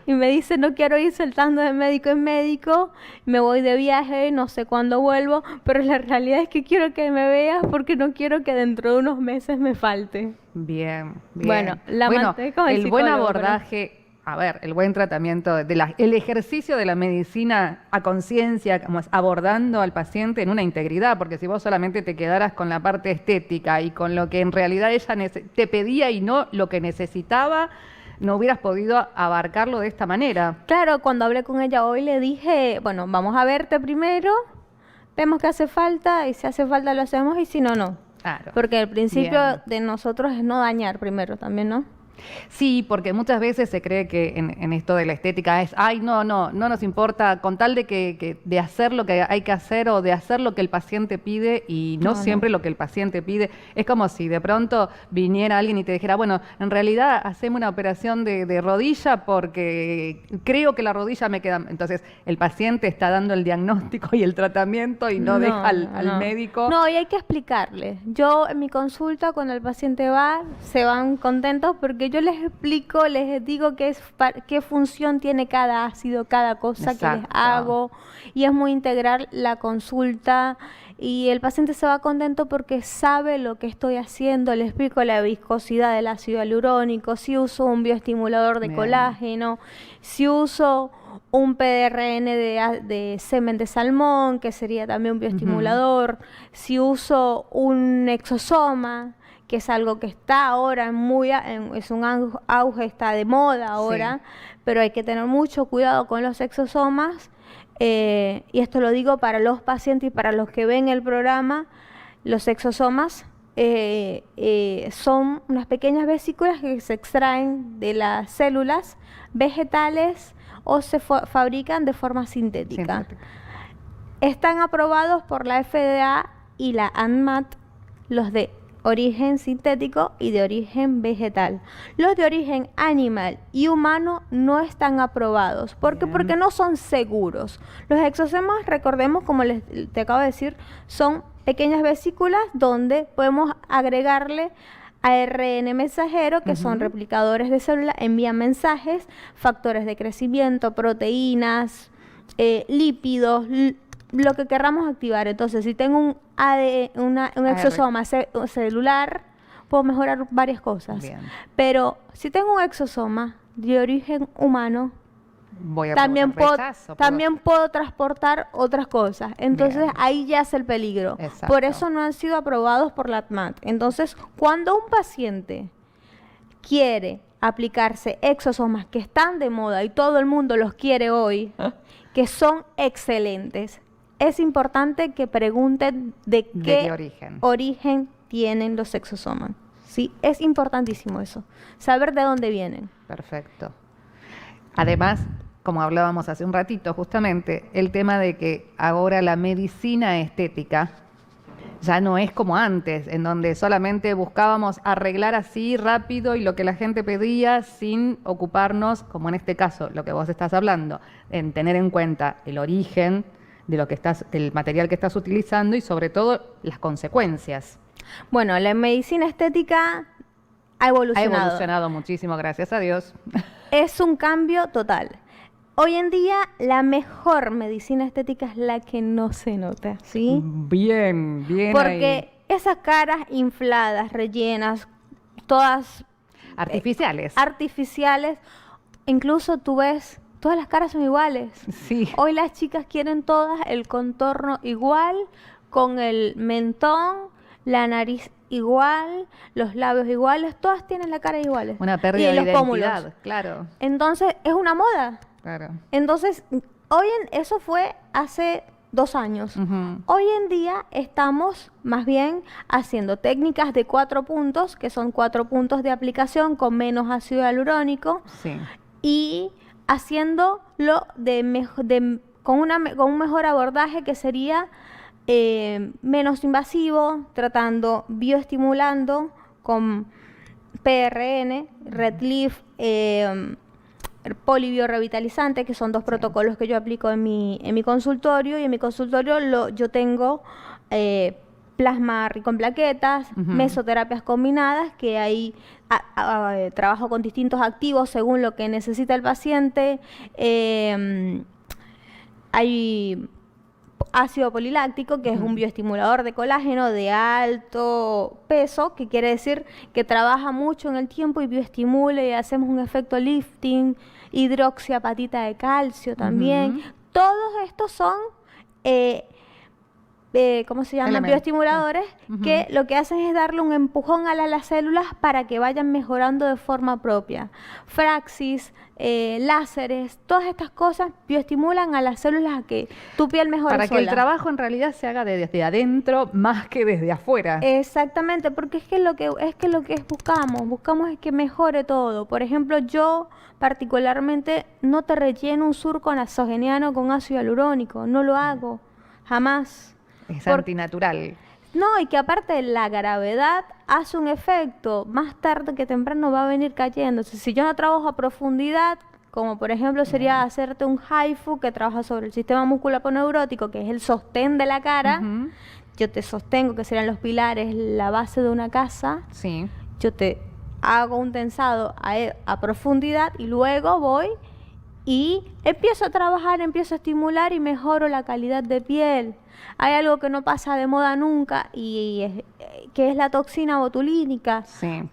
y me dice, no quiero ir saltando de médico en médico, me voy de viaje, no sé cuándo vuelvo, pero la realidad es que quiero que me veas porque no quiero que dentro de unos meses me falte. Bien, bien. Bueno, la manté con el buen psicólogo, abordaje, a ver, el buen tratamiento, el ejercicio de la medicina a conciencia, como es abordando al paciente en una integridad, porque si vos solamente te quedaras con la parte estética y con lo que en realidad ella te pedía y no lo que necesitaba, no hubieras podido abarcarlo de esta manera. Claro, cuando hablé con ella hoy le dije, bueno, vamos a verte primero, vemos qué hace falta y si hace falta lo hacemos y si no, no. Claro. Porque el principio Bien. de nosotros es no dañar primero también, ¿no? Sí, porque muchas veces se cree que en esto de la estética es, ay, no nos importa, con tal de hacer lo que hay que hacer o de hacer lo que el paciente pide y no, No. siempre lo que el paciente pide. Es como si de pronto viniera alguien y te dijera, bueno, en realidad hacemos una operación de rodilla porque creo que la rodilla me queda. Entonces el paciente está dando el diagnóstico y el tratamiento y no deja al médico. No, y hay que explicarle. Yo en mi consulta cuando el paciente va, se van contentos porque yo les explico, les digo qué función tiene cada ácido, cada cosa que les Exacto. hago, y es muy integral la consulta y el paciente se va contento porque sabe lo que estoy haciendo, le explico la viscosidad del ácido hialurónico, si uso un bioestimulador de Bien. colágeno, si uso un PDRN de semen de salmón, que sería también un bioestimulador, si uso un exosoma, que es algo que está ahora es un auge, está de moda ahora, pero hay que tener mucho cuidado con los exosomas, y esto lo digo para los pacientes y para los que ven el programa. Los exosomas son unas pequeñas vesículas que se extraen de las células vegetales o se fabrican de forma sintética. Están aprobados por la FDA y la ANMAT, los de origen sintético y de origen vegetal. Los de origen animal y humano no están aprobados. ¿Por qué? Bien. Porque no son seguros. Los exosomas, recordemos, como te acabo de decir, son pequeñas vesículas donde podemos agregarle ARN mensajero, que son replicadores de célula, envían mensajes, factores de crecimiento, proteínas, lípidos, lo que querramos activar. Entonces, si tengo un exosoma celular, puedo mejorar varias cosas. Bien. Pero si tengo un exosoma de origen humano, Voy a también provocar rechazo, puedo transportar otras cosas. Entonces, Bien. ahí yace el peligro. Exacto. Por eso no han sido aprobados por la ANMAT. Entonces, cuando un paciente quiere aplicarse exosomas que están de moda y todo el mundo los quiere hoy, que son excelentes, es importante que pregunten de qué origen tienen los exosomas. Sí, es importantísimo eso, saber de dónde vienen. Perfecto. Además, como hablábamos hace un ratito, justamente, el tema de que ahora la medicina estética ya no es como antes, en donde solamente buscábamos arreglar así rápido y lo que la gente pedía sin ocuparnos, como en este caso, lo que vos estás hablando, en tener en cuenta el origen de lo que del material que estás utilizando y sobre todo las consecuencias. Bueno, la medicina estética ha evolucionado. Ha evolucionado muchísimo, gracias a Dios. Es un cambio total. Hoy en día la mejor medicina estética es la que no se nota, ¿sí? Bien, bien. Porque esas caras infladas, rellenas, todas artificiales. Artificiales, incluso tú ves, todas las caras son iguales. Sí. Hoy las chicas quieren todas el contorno igual, con el mentón, la nariz igual, los labios iguales, todas tienen la cara iguales. Una pérdida de los identidad, pómulos. claro. Entonces, es una moda. Claro. Entonces, eso fue hace 2 años. Hoy en día estamos más bien haciendo técnicas de 4 puntos, que son 4 puntos de aplicación con menos ácido hialurónico, sí. Y haciéndolo con un mejor abordaje que sería menos invasivo, tratando, bioestimulando con PRN, Red Leaf, polibiorevitalizante, que son 2 protocolos que yo aplico en mi consultorio, y en mi consultorio yo tengo plasma rico en plaquetas, mesoterapias combinadas, que ahí trabajo con distintos activos según lo que necesita el paciente. Hay ácido poliláctico, que es un bioestimulador de colágeno de alto peso, que quiere decir que trabaja mucho en el tiempo y bioestimula, y hacemos un efecto lifting, hidroxiapatita de calcio también. Todos estos son ¿cómo se llaman? Bioestimuladores, que lo que hacen es darle un empujón a las células para que vayan mejorando de forma propia. Fraxis, láseres, todas estas cosas bioestimulan a las células a que tu piel mejore para sola. que el trabajo en realidad se haga desde adentro más que desde afuera. Exactamente, porque es que lo que buscamos es que mejore todo. Por ejemplo, yo particularmente no te relleno un surco nasogeniano con ácido hialurónico, no lo hago, jamás. Es antinatural. No, y que aparte la gravedad hace un efecto, más tarde que temprano va a venir cayendo. Si yo no trabajo a profundidad, como por ejemplo sería hacerte un HIFU que trabaja sobre el sistema musculoponeurótico, que es el sostén de la cara, yo te sostengo, que serían los pilares, la base de una casa, yo te hago un tensado a profundidad y luego voy y empiezo a trabajar, empiezo a estimular y mejoro la calidad de piel. Hay algo que no pasa de moda nunca que es la toxina botulínica,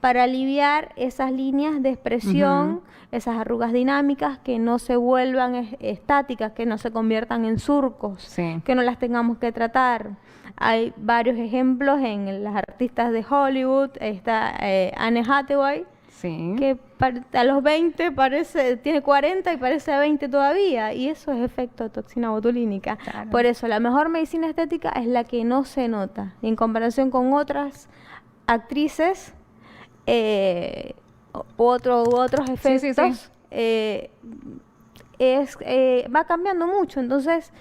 para aliviar esas líneas de expresión, esas arrugas dinámicas, que no se vuelvan estáticas, que no se conviertan en surcos, que no las tengamos que tratar. Hay varios ejemplos en las artistas de Hollywood. Está Anne Hathaway, que a los 20 tiene 40 y parece a 20 todavía, y eso es efecto de toxina botulínica. Claro. Por eso la mejor medicina estética es la que no se nota, en comparación con otras actrices u otros efectos. Va cambiando mucho. Entonces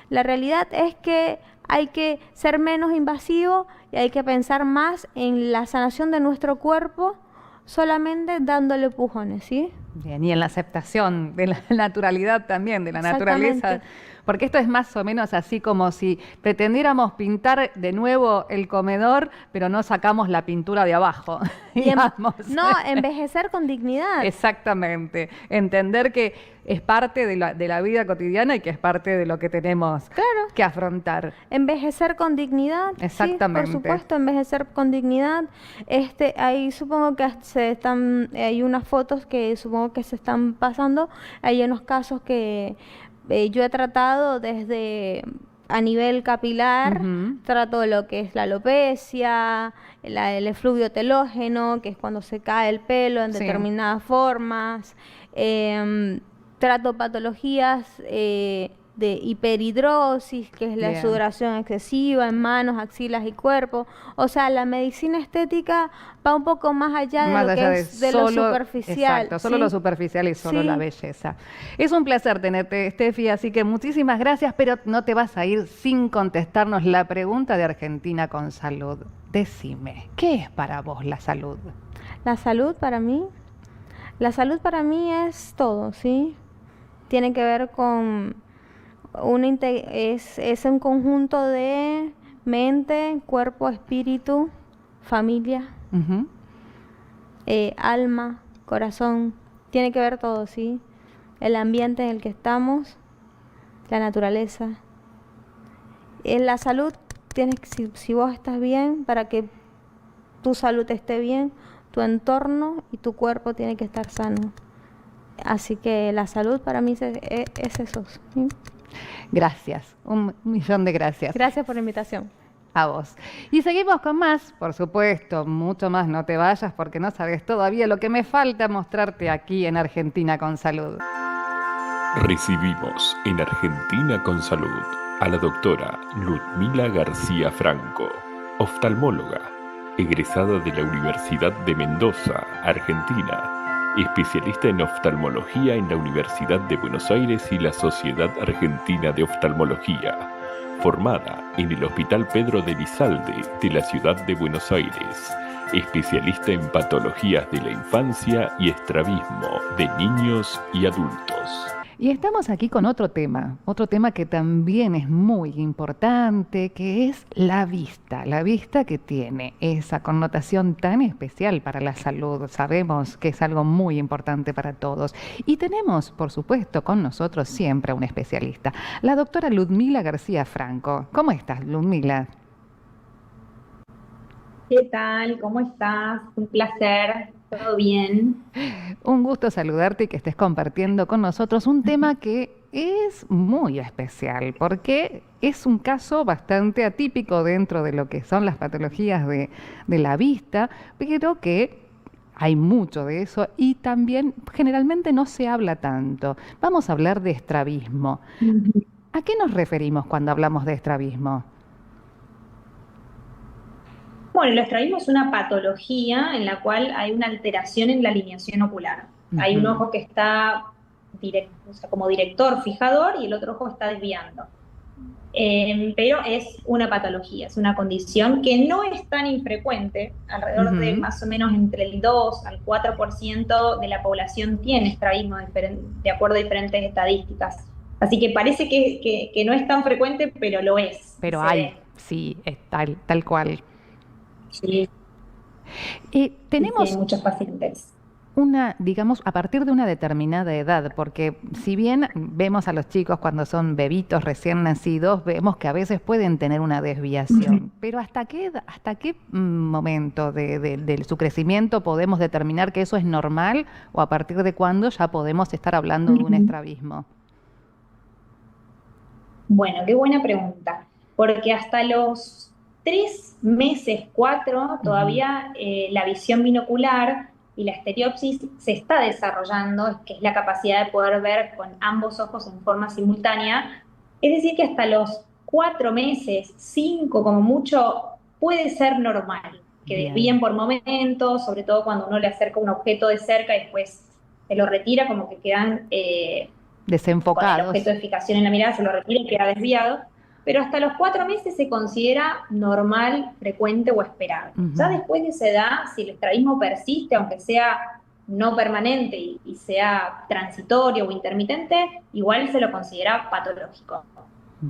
la realidad es que hay que ser menos invasivo y hay que pensar más en la sanación de nuestro cuerpo, solamente dándole pujones, ¿sí? Bien, y en la aceptación de la naturalidad también, de la naturaleza. Porque esto es más o menos así como si pretendiéramos pintar de nuevo el comedor, pero no sacamos la pintura de abajo, digamos. No, envejecer con dignidad. Exactamente. Entender que es parte de la vida cotidiana y que es parte de lo que tenemos que afrontar. Envejecer con dignidad. Exactamente. Sí, por supuesto, envejecer con dignidad. Ahí supongo que hay unas fotos que supongo que se están pasando. Hay unos casos que yo he tratado desde a nivel capilar, trato lo que es la alopecia, el efluvio telógeno, que es cuando se cae el pelo en determinadas formas. Trato patologías de hiperhidrosis, que es la sudoración excesiva en manos, axilas y cuerpo. O sea, la medicina estética va un poco más allá de lo que es de lo superficial. Exacto, solo lo superficial y solo la belleza. Es un placer tenerte, Steffi, así que muchísimas gracias, pero no te vas a ir sin contestarnos la pregunta de Argentina con Salud. Decime, ¿qué es para vos la salud? La salud para mí es todo, ¿sí? Tiene que ver con es un conjunto de mente, cuerpo, espíritu, familia, alma, corazón. Tiene que ver todo, ¿sí? El ambiente en el que estamos, la naturaleza. En la salud, si vos estás bien, para que tu salud esté bien, tu entorno y tu cuerpo tiene que estar sano. Así que la salud para mí es eso, ¿sí? Gracias, 1.000.000 de gracias. Gracias por la invitación. A vos. Y seguimos con más, por supuesto, mucho más, no te vayas porque no sabes todavía lo que me falta mostrarte aquí en Argentina con Salud. Recibimos en Argentina con Salud a la doctora Ludmila García Franco, oftalmóloga, egresada de la Universidad de Mendoza, Argentina, especialista en oftalmología en la Universidad de Buenos Aires y la Sociedad Argentina de Oftalmología, formada en el Hospital Pedro de Elizalde de la ciudad de Buenos Aires, especialista en patologías de la infancia y estrabismo de niños y adultos. Y estamos aquí con otro tema que también es muy importante, que es la vista que tiene esa connotación tan especial para la salud. Sabemos que es algo muy importante para todos. Y tenemos, por supuesto, con nosotros siempre a un especialista, la doctora Ludmila García Franco. ¿Cómo estás, Ludmila? ¿Qué tal? ¿Cómo estás? Un placer. ¿Todo bien? Un gusto saludarte y que estés compartiendo con nosotros un tema que es muy especial porque es un caso bastante atípico dentro de lo que son las patologías de la vista, pero que hay mucho de eso y también generalmente no se habla tanto. Vamos a hablar de estrabismo. ¿A qué nos referimos cuando hablamos de estrabismo? Bueno, el estrabismo es una patología en la cual hay una alteración en la alineación ocular. Hay un ojo que está como director fijador y el otro ojo está desviando. Pero es una patología, es una condición que no es tan infrecuente, alrededor de más o menos entre el 2 al 4% de la población tiene estrabismo de acuerdo a diferentes estadísticas. Así que parece que no es tan frecuente, pero lo es. Pero hay, sí, es tal cual. Sí. Tenemos sí, muchos pacientes. Digamos, a partir de una determinada edad, porque si bien vemos a los chicos cuando son bebitos recién nacidos, vemos que a veces pueden tener una desviación, pero ¿hasta qué momento de su crecimiento podemos determinar que eso es normal o a partir de cuándo ya podemos estar hablando de un estrabismo? Bueno, qué buena pregunta, porque hasta los 3 meses, 4, todavía la visión binocular y la estereopsis se está desarrollando, que es la capacidad de poder ver con ambos ojos en forma simultánea. Es decir, que hasta los 4 meses, 5 como mucho, puede ser normal, que desvíen por momentos, sobre todo cuando uno le acerca un objeto de cerca y después se lo retira, como que quedan desenfocados. Con el objeto de fijación en la mirada, se lo retira y queda desviado. Pero hasta los 4 meses se considera normal, frecuente o esperado. Ya después de esa edad, si el estrabismo persiste, aunque sea no permanente y sea transitorio o intermitente, igual se lo considera patológico.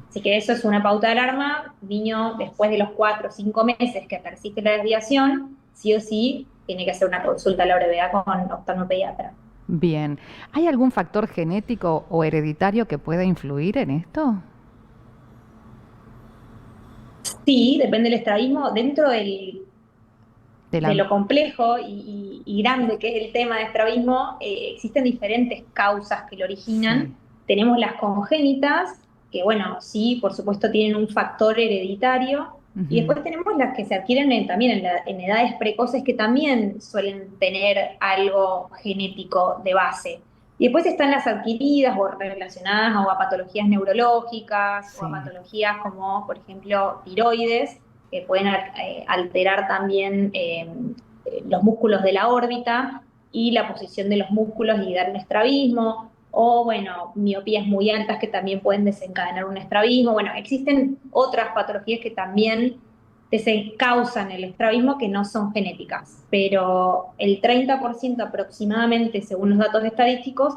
Así que eso es una pauta de alarma. Niño, después de los 4 o 5 meses que persiste la desviación, sí o sí tiene que hacer una consulta a la brevedad con oftalmopediatra. Bien. ¿Hay algún factor genético o hereditario que pueda influir en esto? Sí, depende del estrabismo. Dentro de lo complejo y grande que es el tema de estrabismo, existen diferentes causas que lo originan. Sí. Tenemos las congénitas, que bueno, sí, por supuesto tienen un factor hereditario. Y después tenemos las que se adquieren también en edades precoces, que también suelen tener algo genético de base. Y después están las adquiridas o relacionadas o a patologías neurológicas o a patologías como, por ejemplo, tiroides, que pueden alterar también los músculos de la órbita y la posición de los músculos y dar un estrabismo. O, bueno, miopías muy altas que también pueden desencadenar un estrabismo. Bueno, existen otras patologías que también causan el estrabismo que no son genéticas, pero el 30% aproximadamente, según los datos estadísticos,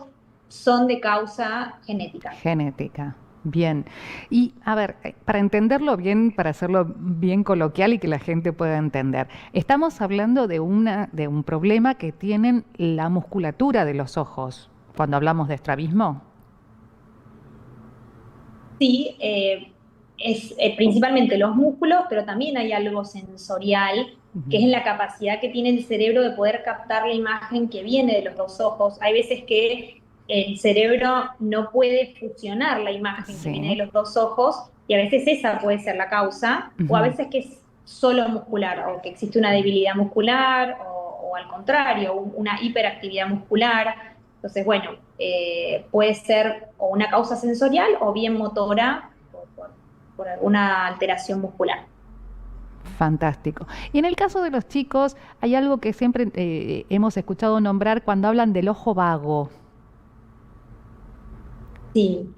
son de causa genética. Genética. Bien. Y a ver, para entenderlo bien, para hacerlo bien coloquial y que la gente pueda entender, estamos hablando de un problema que tienen la musculatura de los ojos cuando hablamos de estrabismo. Sí, es principalmente los músculos, pero también hay algo sensorial, que es en la capacidad que tiene el cerebro de poder captar la imagen que viene de los dos ojos. Hay veces que el cerebro no puede fusionar la imagen que viene de los dos ojos, y a veces esa puede ser la causa, o a veces que es solo muscular, o que existe una debilidad muscular, o al contrario, una hiperactividad muscular. Entonces, bueno, puede ser o una causa sensorial o bien motora por alguna alteración muscular. Fantástico. Y en el caso de los chicos, hay algo que siempre hemos escuchado nombrar cuando hablan del ojo vago. Sí.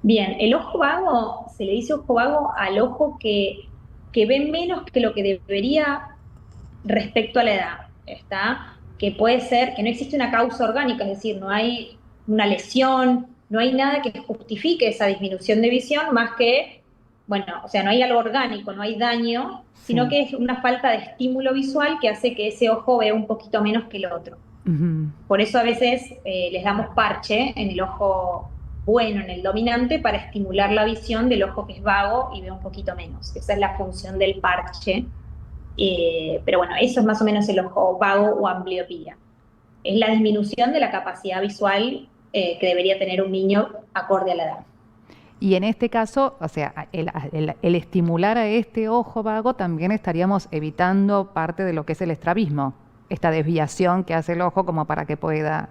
Bien, el ojo vago, se le dice ojo vago al ojo que ve menos que lo que debería respecto a la edad, ¿está? Que puede ser que no existe una causa orgánica, es decir, no hay una lesión, no hay nada que justifique esa disminución de visión, más que, bueno, o sea, no hay algo orgánico, no hay daño, sino que es una falta de estímulo visual que hace que ese ojo vea un poquito menos que el otro. Por eso a veces les damos parche en el ojo bueno, en el dominante, para estimular la visión del ojo que es vago y ve un poquito menos. Esa es la función del parche. Pero bueno, eso es más o menos el ojo vago o ambliopía. Es la disminución de la capacidad visual que debería tener un niño acorde a la edad. Y en este caso, o sea, el estimular a este ojo vago, también estaríamos evitando parte de lo que es el estrabismo, esta desviación que hace el ojo como para que pueda...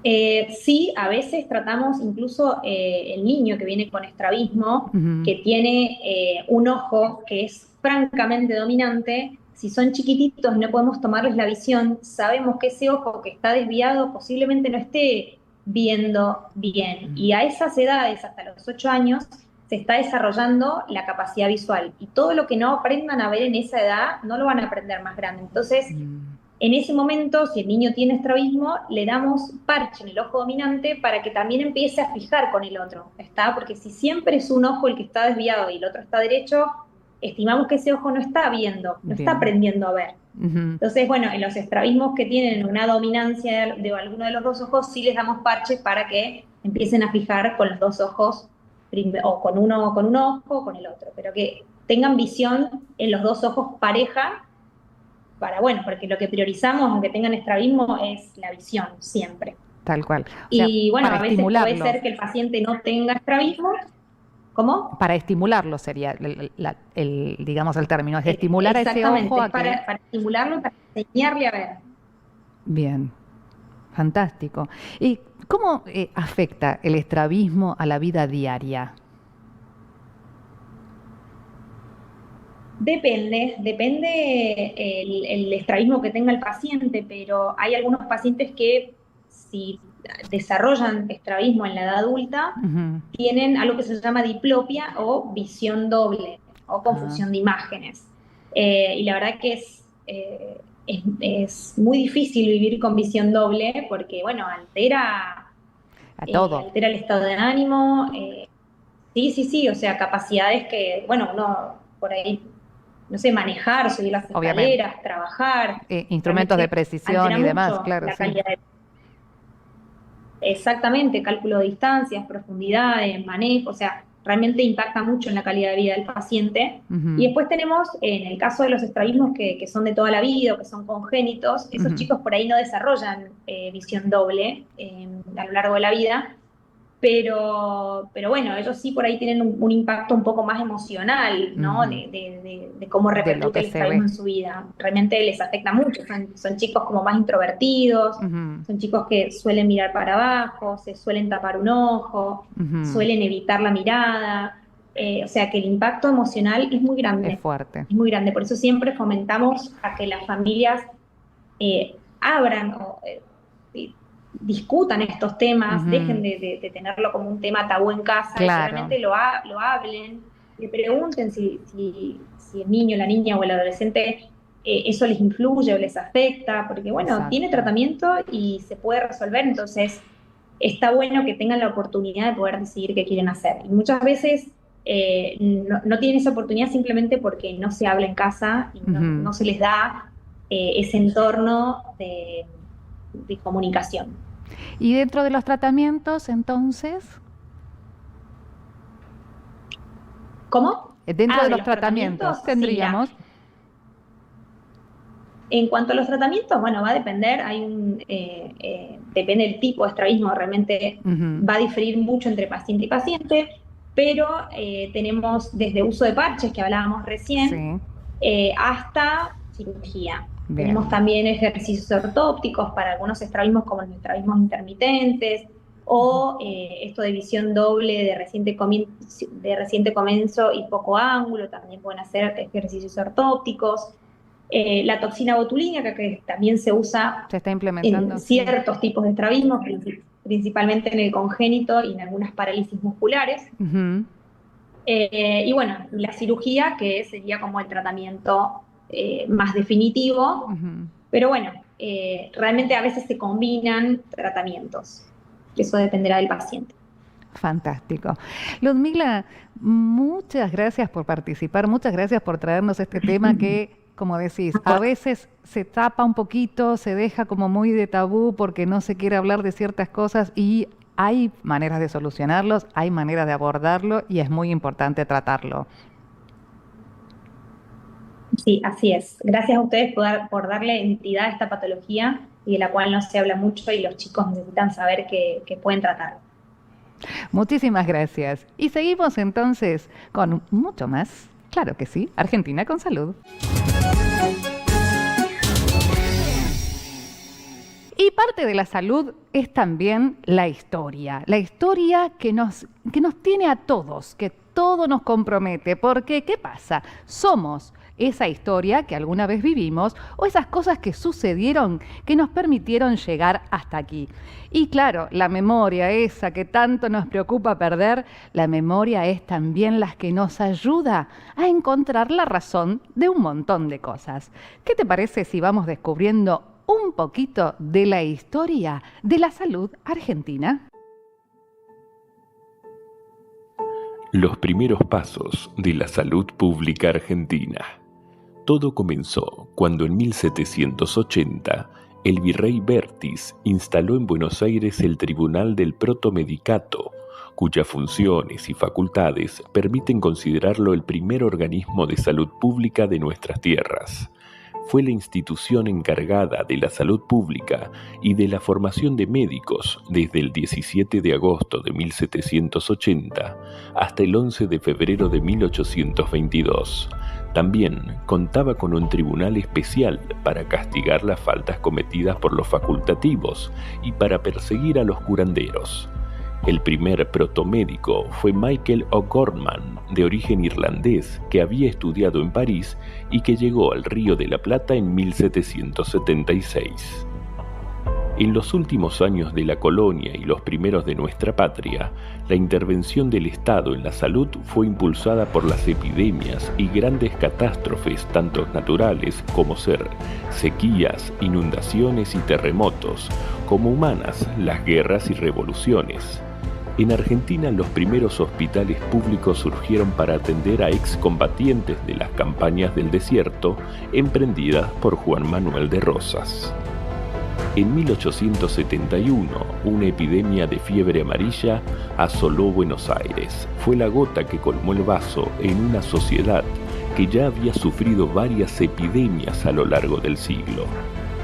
Sí, a veces tratamos incluso el niño que viene con estrabismo, que tiene un ojo que es francamente dominante. Si son chiquititos y no podemos tomarles la visión, sabemos que ese ojo que está desviado posiblemente no esté viendo bien. Y a esas edades, hasta los 8 años, se está desarrollando la capacidad visual. Y todo lo que no aprendan a ver en esa edad, no lo van a aprender más grande. Entonces... En ese momento, si el niño tiene estrabismo, le damos parche en el ojo dominante para que también empiece a fijar con el otro, ¿está? Porque si siempre es un ojo el que está desviado y el otro está derecho, estimamos que ese ojo no está viendo, no está aprendiendo a ver. Entonces, bueno, en los estrabismos que tienen una dominancia de alguno de los dos ojos, sí les damos parches para que empiecen a fijar con los dos ojos, o con un ojo o con el otro, pero que tengan visión en los dos ojos pareja, porque lo que priorizamos, aunque tengan estrabismo, es la visión, siempre. Tal cual. Y bueno, a veces puede ser que el paciente no tenga estrabismo. ¿Cómo? Para estimularlo sería, digamos, el término, es estimular a ese ojo. Para estimularlo, para enseñarle a ver. Bien, fantástico. ¿Y cómo afecta el estrabismo a la vida diaria? Depende el estrabismo que tenga el paciente, pero hay algunos pacientes que si desarrollan estrabismo en la edad adulta, tienen algo que se llama diplopia o visión doble o confusión de imágenes. Y la verdad que es muy difícil vivir con visión doble porque, bueno, altera el estado de ánimo. Sí, o sea, capacidades que, bueno, uno por ahí... no sé, manejar, subir las escaleras, trabajar. Instrumentos de precisión y demás, claro. La calidad Exactamente, cálculo de distancias, profundidades, manejo, o sea, realmente impacta mucho en la calidad de vida del paciente. Y después tenemos, en el caso de los estrabismos que son de toda la vida o que son congénitos, esos chicos por ahí no desarrollan visión doble a lo largo de la vida, Pero bueno, ellos sí por ahí tienen un impacto un poco más emocional, ¿no? De cómo repercute el estrabismo en su vida. Realmente les afecta mucho. Son chicos como más introvertidos, son chicos que suelen mirar para abajo, se suelen tapar un ojo, suelen evitar la mirada. O sea que el impacto emocional es muy grande. Es fuerte. Es muy grande. Por eso siempre fomentamos a que las familias abran o discutan estos temas, dejen de tenerlo como un tema tabú en casa, y realmente lo hablen, le pregunten si el niño, la niña o el adolescente eso les influye o les afecta, porque bueno, tiene tratamiento y se puede resolver, entonces está bueno que tengan la oportunidad de poder decidir qué quieren hacer. Y muchas veces no tienen esa oportunidad simplemente porque no se habla en casa y no se les da ese entorno de comunicación. ¿Y dentro de los tratamientos, entonces? ¿Cómo? Dentro de los tratamientos tendríamos... Sí, en cuanto a los tratamientos, bueno, va a depender, depende del tipo de estrabismo, realmente va a diferir mucho entre paciente y paciente, pero tenemos desde uso de parches, que hablábamos recién, hasta cirugía. Bien. Tenemos también ejercicios ortópticos para algunos estrabismos como los estrabismos intermitentes o esto de visión doble de reciente comienzo y poco ángulo, también pueden hacer ejercicios ortópticos. La toxina botulínica, que también se está implementando en ciertos tipos de estrabismos, principalmente en el congénito y en algunas parálisis musculares. Y bueno, la cirugía, que sería como el tratamiento más definitivo, pero bueno, realmente a veces se combinan tratamientos, eso dependerá del paciente. Fantástico. Ludmila, muchas gracias por participar, muchas gracias por traernos este tema que, como decís, a veces se tapa un poquito, se deja como muy de tabú porque no se quiere hablar de ciertas cosas y hay maneras de solucionarlos, hay maneras de abordarlo y es muy importante tratarlo. Sí, así es. Gracias a ustedes por darle entidad a esta patología y de la cual no se habla mucho y los chicos necesitan saber que pueden tratarlo. Muchísimas gracias. Y seguimos entonces con mucho más. Claro que sí, Argentina con Salud. Y parte de la salud es también la historia que nos tiene a todos, que todo nos compromete, porque ¿qué pasa? Somos esa historia que alguna vez vivimos o esas cosas que sucedieron que nos permitieron llegar hasta aquí. Y claro, la memoria esa que tanto nos preocupa perder, la memoria es también la que nos ayuda a encontrar la razón de un montón de cosas. ¿Qué te parece si vamos descubriendo un poquito de la historia de la salud argentina? Los primeros pasos de la salud pública argentina. Todo comenzó cuando en 1780 el virrey Bertis instaló en Buenos Aires el Tribunal del Protomedicato, cuyas funciones y facultades permiten considerarlo el primer organismo de salud pública de nuestras tierras. Fue la institución encargada de la salud pública y de la formación de médicos desde el 17 de agosto de 1780 hasta el 11 de febrero de 1822. También contaba con un tribunal especial para castigar las faltas cometidas por los facultativos y para perseguir a los curanderos. El primer protomédico fue Michael O'Gorman, de origen irlandés, que había estudiado en París y que llegó al Río de la Plata en 1776. En los últimos años de la colonia y los primeros de nuestra patria, la intervención del Estado en la salud fue impulsada por las epidemias y grandes catástrofes, tanto naturales como ser sequías, inundaciones y terremotos, como humanas, las guerras y revoluciones. En Argentina, los primeros hospitales públicos surgieron para atender a excombatientes de las campañas del desierto emprendidas por Juan Manuel de Rosas. En 1871, una epidemia de fiebre amarilla asoló Buenos Aires. Fue la gota que colmó el vaso en una sociedad que ya había sufrido varias epidemias a lo largo del siglo.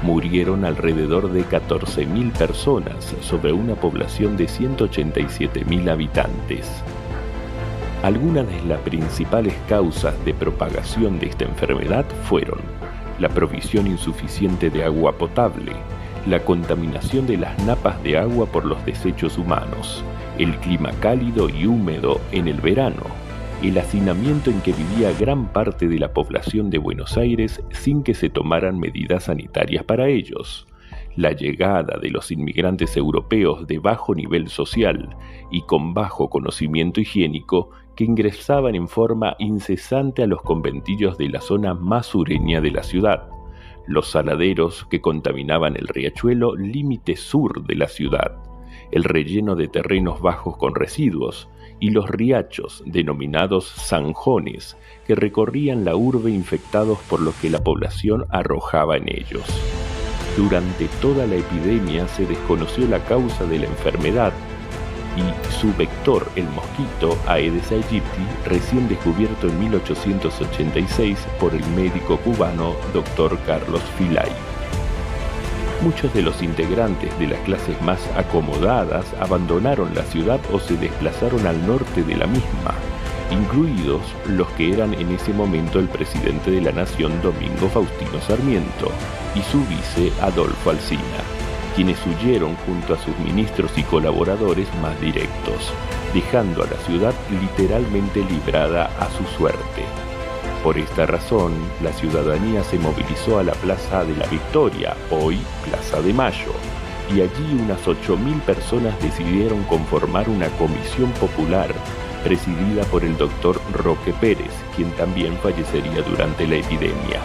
Murieron alrededor de 14.000 personas sobre una población de 187.000 habitantes. Algunas de las principales causas de propagación de esta enfermedad fueron la provisión insuficiente de agua potable, la contaminación de las napas de agua por los desechos humanos, el clima cálido y húmedo en el verano, el hacinamiento en que vivía gran parte de la población de Buenos Aires sin que se tomaran medidas sanitarias para ellos, la llegada de los inmigrantes europeos de bajo nivel social y con bajo conocimiento higiénico que ingresaban en forma incesante a los conventillos de la zona más sureña de la ciudad, los saladeros que contaminaban el riachuelo límite sur de la ciudad, el relleno de terrenos bajos con residuos y los riachos denominados zanjones que recorrían la urbe infectados por lo que la población arrojaba en ellos. Durante toda la epidemia se desconoció la causa de la enfermedad y su vector, el mosquito Aedes aegypti, recién descubierto en 1886 por el médico cubano Dr. Carlos Filay. Muchos de los integrantes de las clases más acomodadas abandonaron la ciudad o se desplazaron al norte de la misma, incluidos los que eran en ese momento el presidente de la Nación, Domingo Faustino Sarmiento, y su vice, Adolfo Alsina, quienes huyeron junto a sus ministros y colaboradores más directos, dejando a la ciudad literalmente librada a su suerte. Por esta razón, la ciudadanía se movilizó a la Plaza de la Victoria, hoy Plaza de Mayo, y allí unas 8.000 personas decidieron conformar una comisión popular presidida por el doctor Roque Pérez, quien también fallecería durante la epidemia,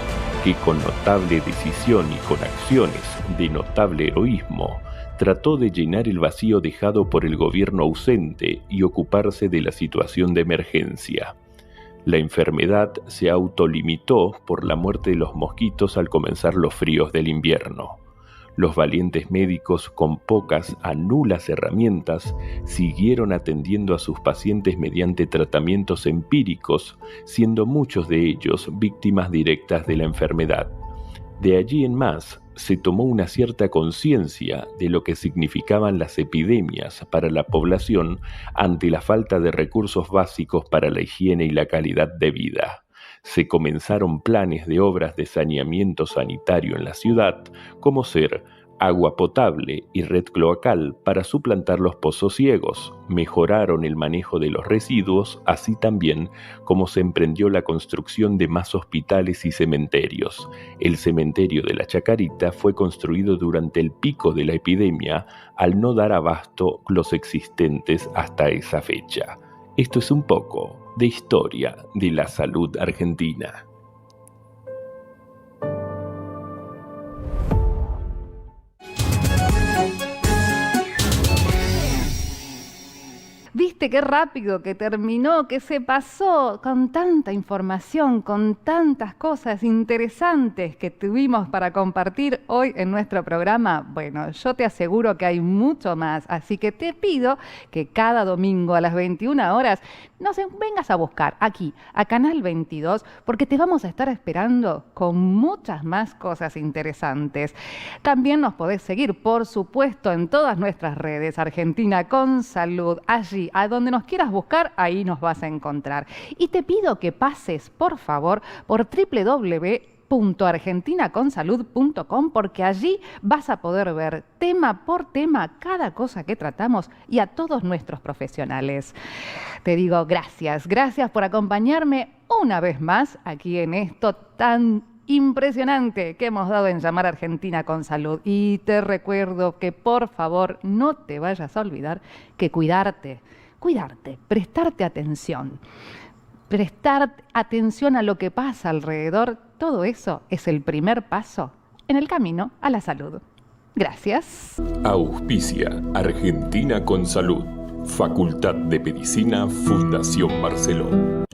que con notable decisión y con acciones de notable heroísmo, trató de llenar el vacío dejado por el gobierno ausente y ocuparse de la situación de emergencia. La enfermedad se autolimitó por la muerte de los mosquitos al comenzar los fríos del invierno. Los valientes médicos, con pocas a nulas herramientas, siguieron atendiendo a sus pacientes mediante tratamientos empíricos, siendo muchos de ellos víctimas directas de la enfermedad. De allí en más, se tomó una cierta conciencia de lo que significaban las epidemias para la población ante la falta de recursos básicos para la higiene y la calidad de vida. Se comenzaron planes de obras de saneamiento sanitario en la ciudad, como ser agua potable y red cloacal para suplantar los pozos ciegos. Mejoraron el manejo de los residuos, así también como se emprendió la construcción de más hospitales y cementerios. El cementerio de la Chacarita fue construido durante el pico de la epidemia, al no dar abasto los existentes hasta esa fecha. Esto es un poco de historia de la salud argentina. ¿Viste qué rápido que terminó, que se pasó con tanta información, con tantas cosas interesantes que tuvimos para compartir hoy en nuestro programa? Bueno, yo te aseguro que hay mucho más, así que te pido que cada domingo a las 21 horas nos vengas a buscar aquí, a Canal 22, porque te vamos a estar esperando con muchas más cosas interesantes. También nos podés seguir, por supuesto, en todas nuestras redes, Argentina con Salud, allí, a donde nos quieras buscar, ahí nos vas a encontrar. Y te pido que pases, por favor, por www.argentinaconsalud.com, porque allí vas a poder ver tema por tema cada cosa que tratamos y a todos nuestros profesionales. Te digo gracias por acompañarme una vez más aquí en esto tan impresionante que hemos dado en llamar Argentina con Salud. Y te recuerdo que por favor no te vayas a olvidar que cuidarte, prestarte atención a lo que pasa alrededor, todo eso es el primer paso en el camino a la salud. Gracias. Auspicia Argentina con Salud. Facultad de Medicina, Fundación Barceló.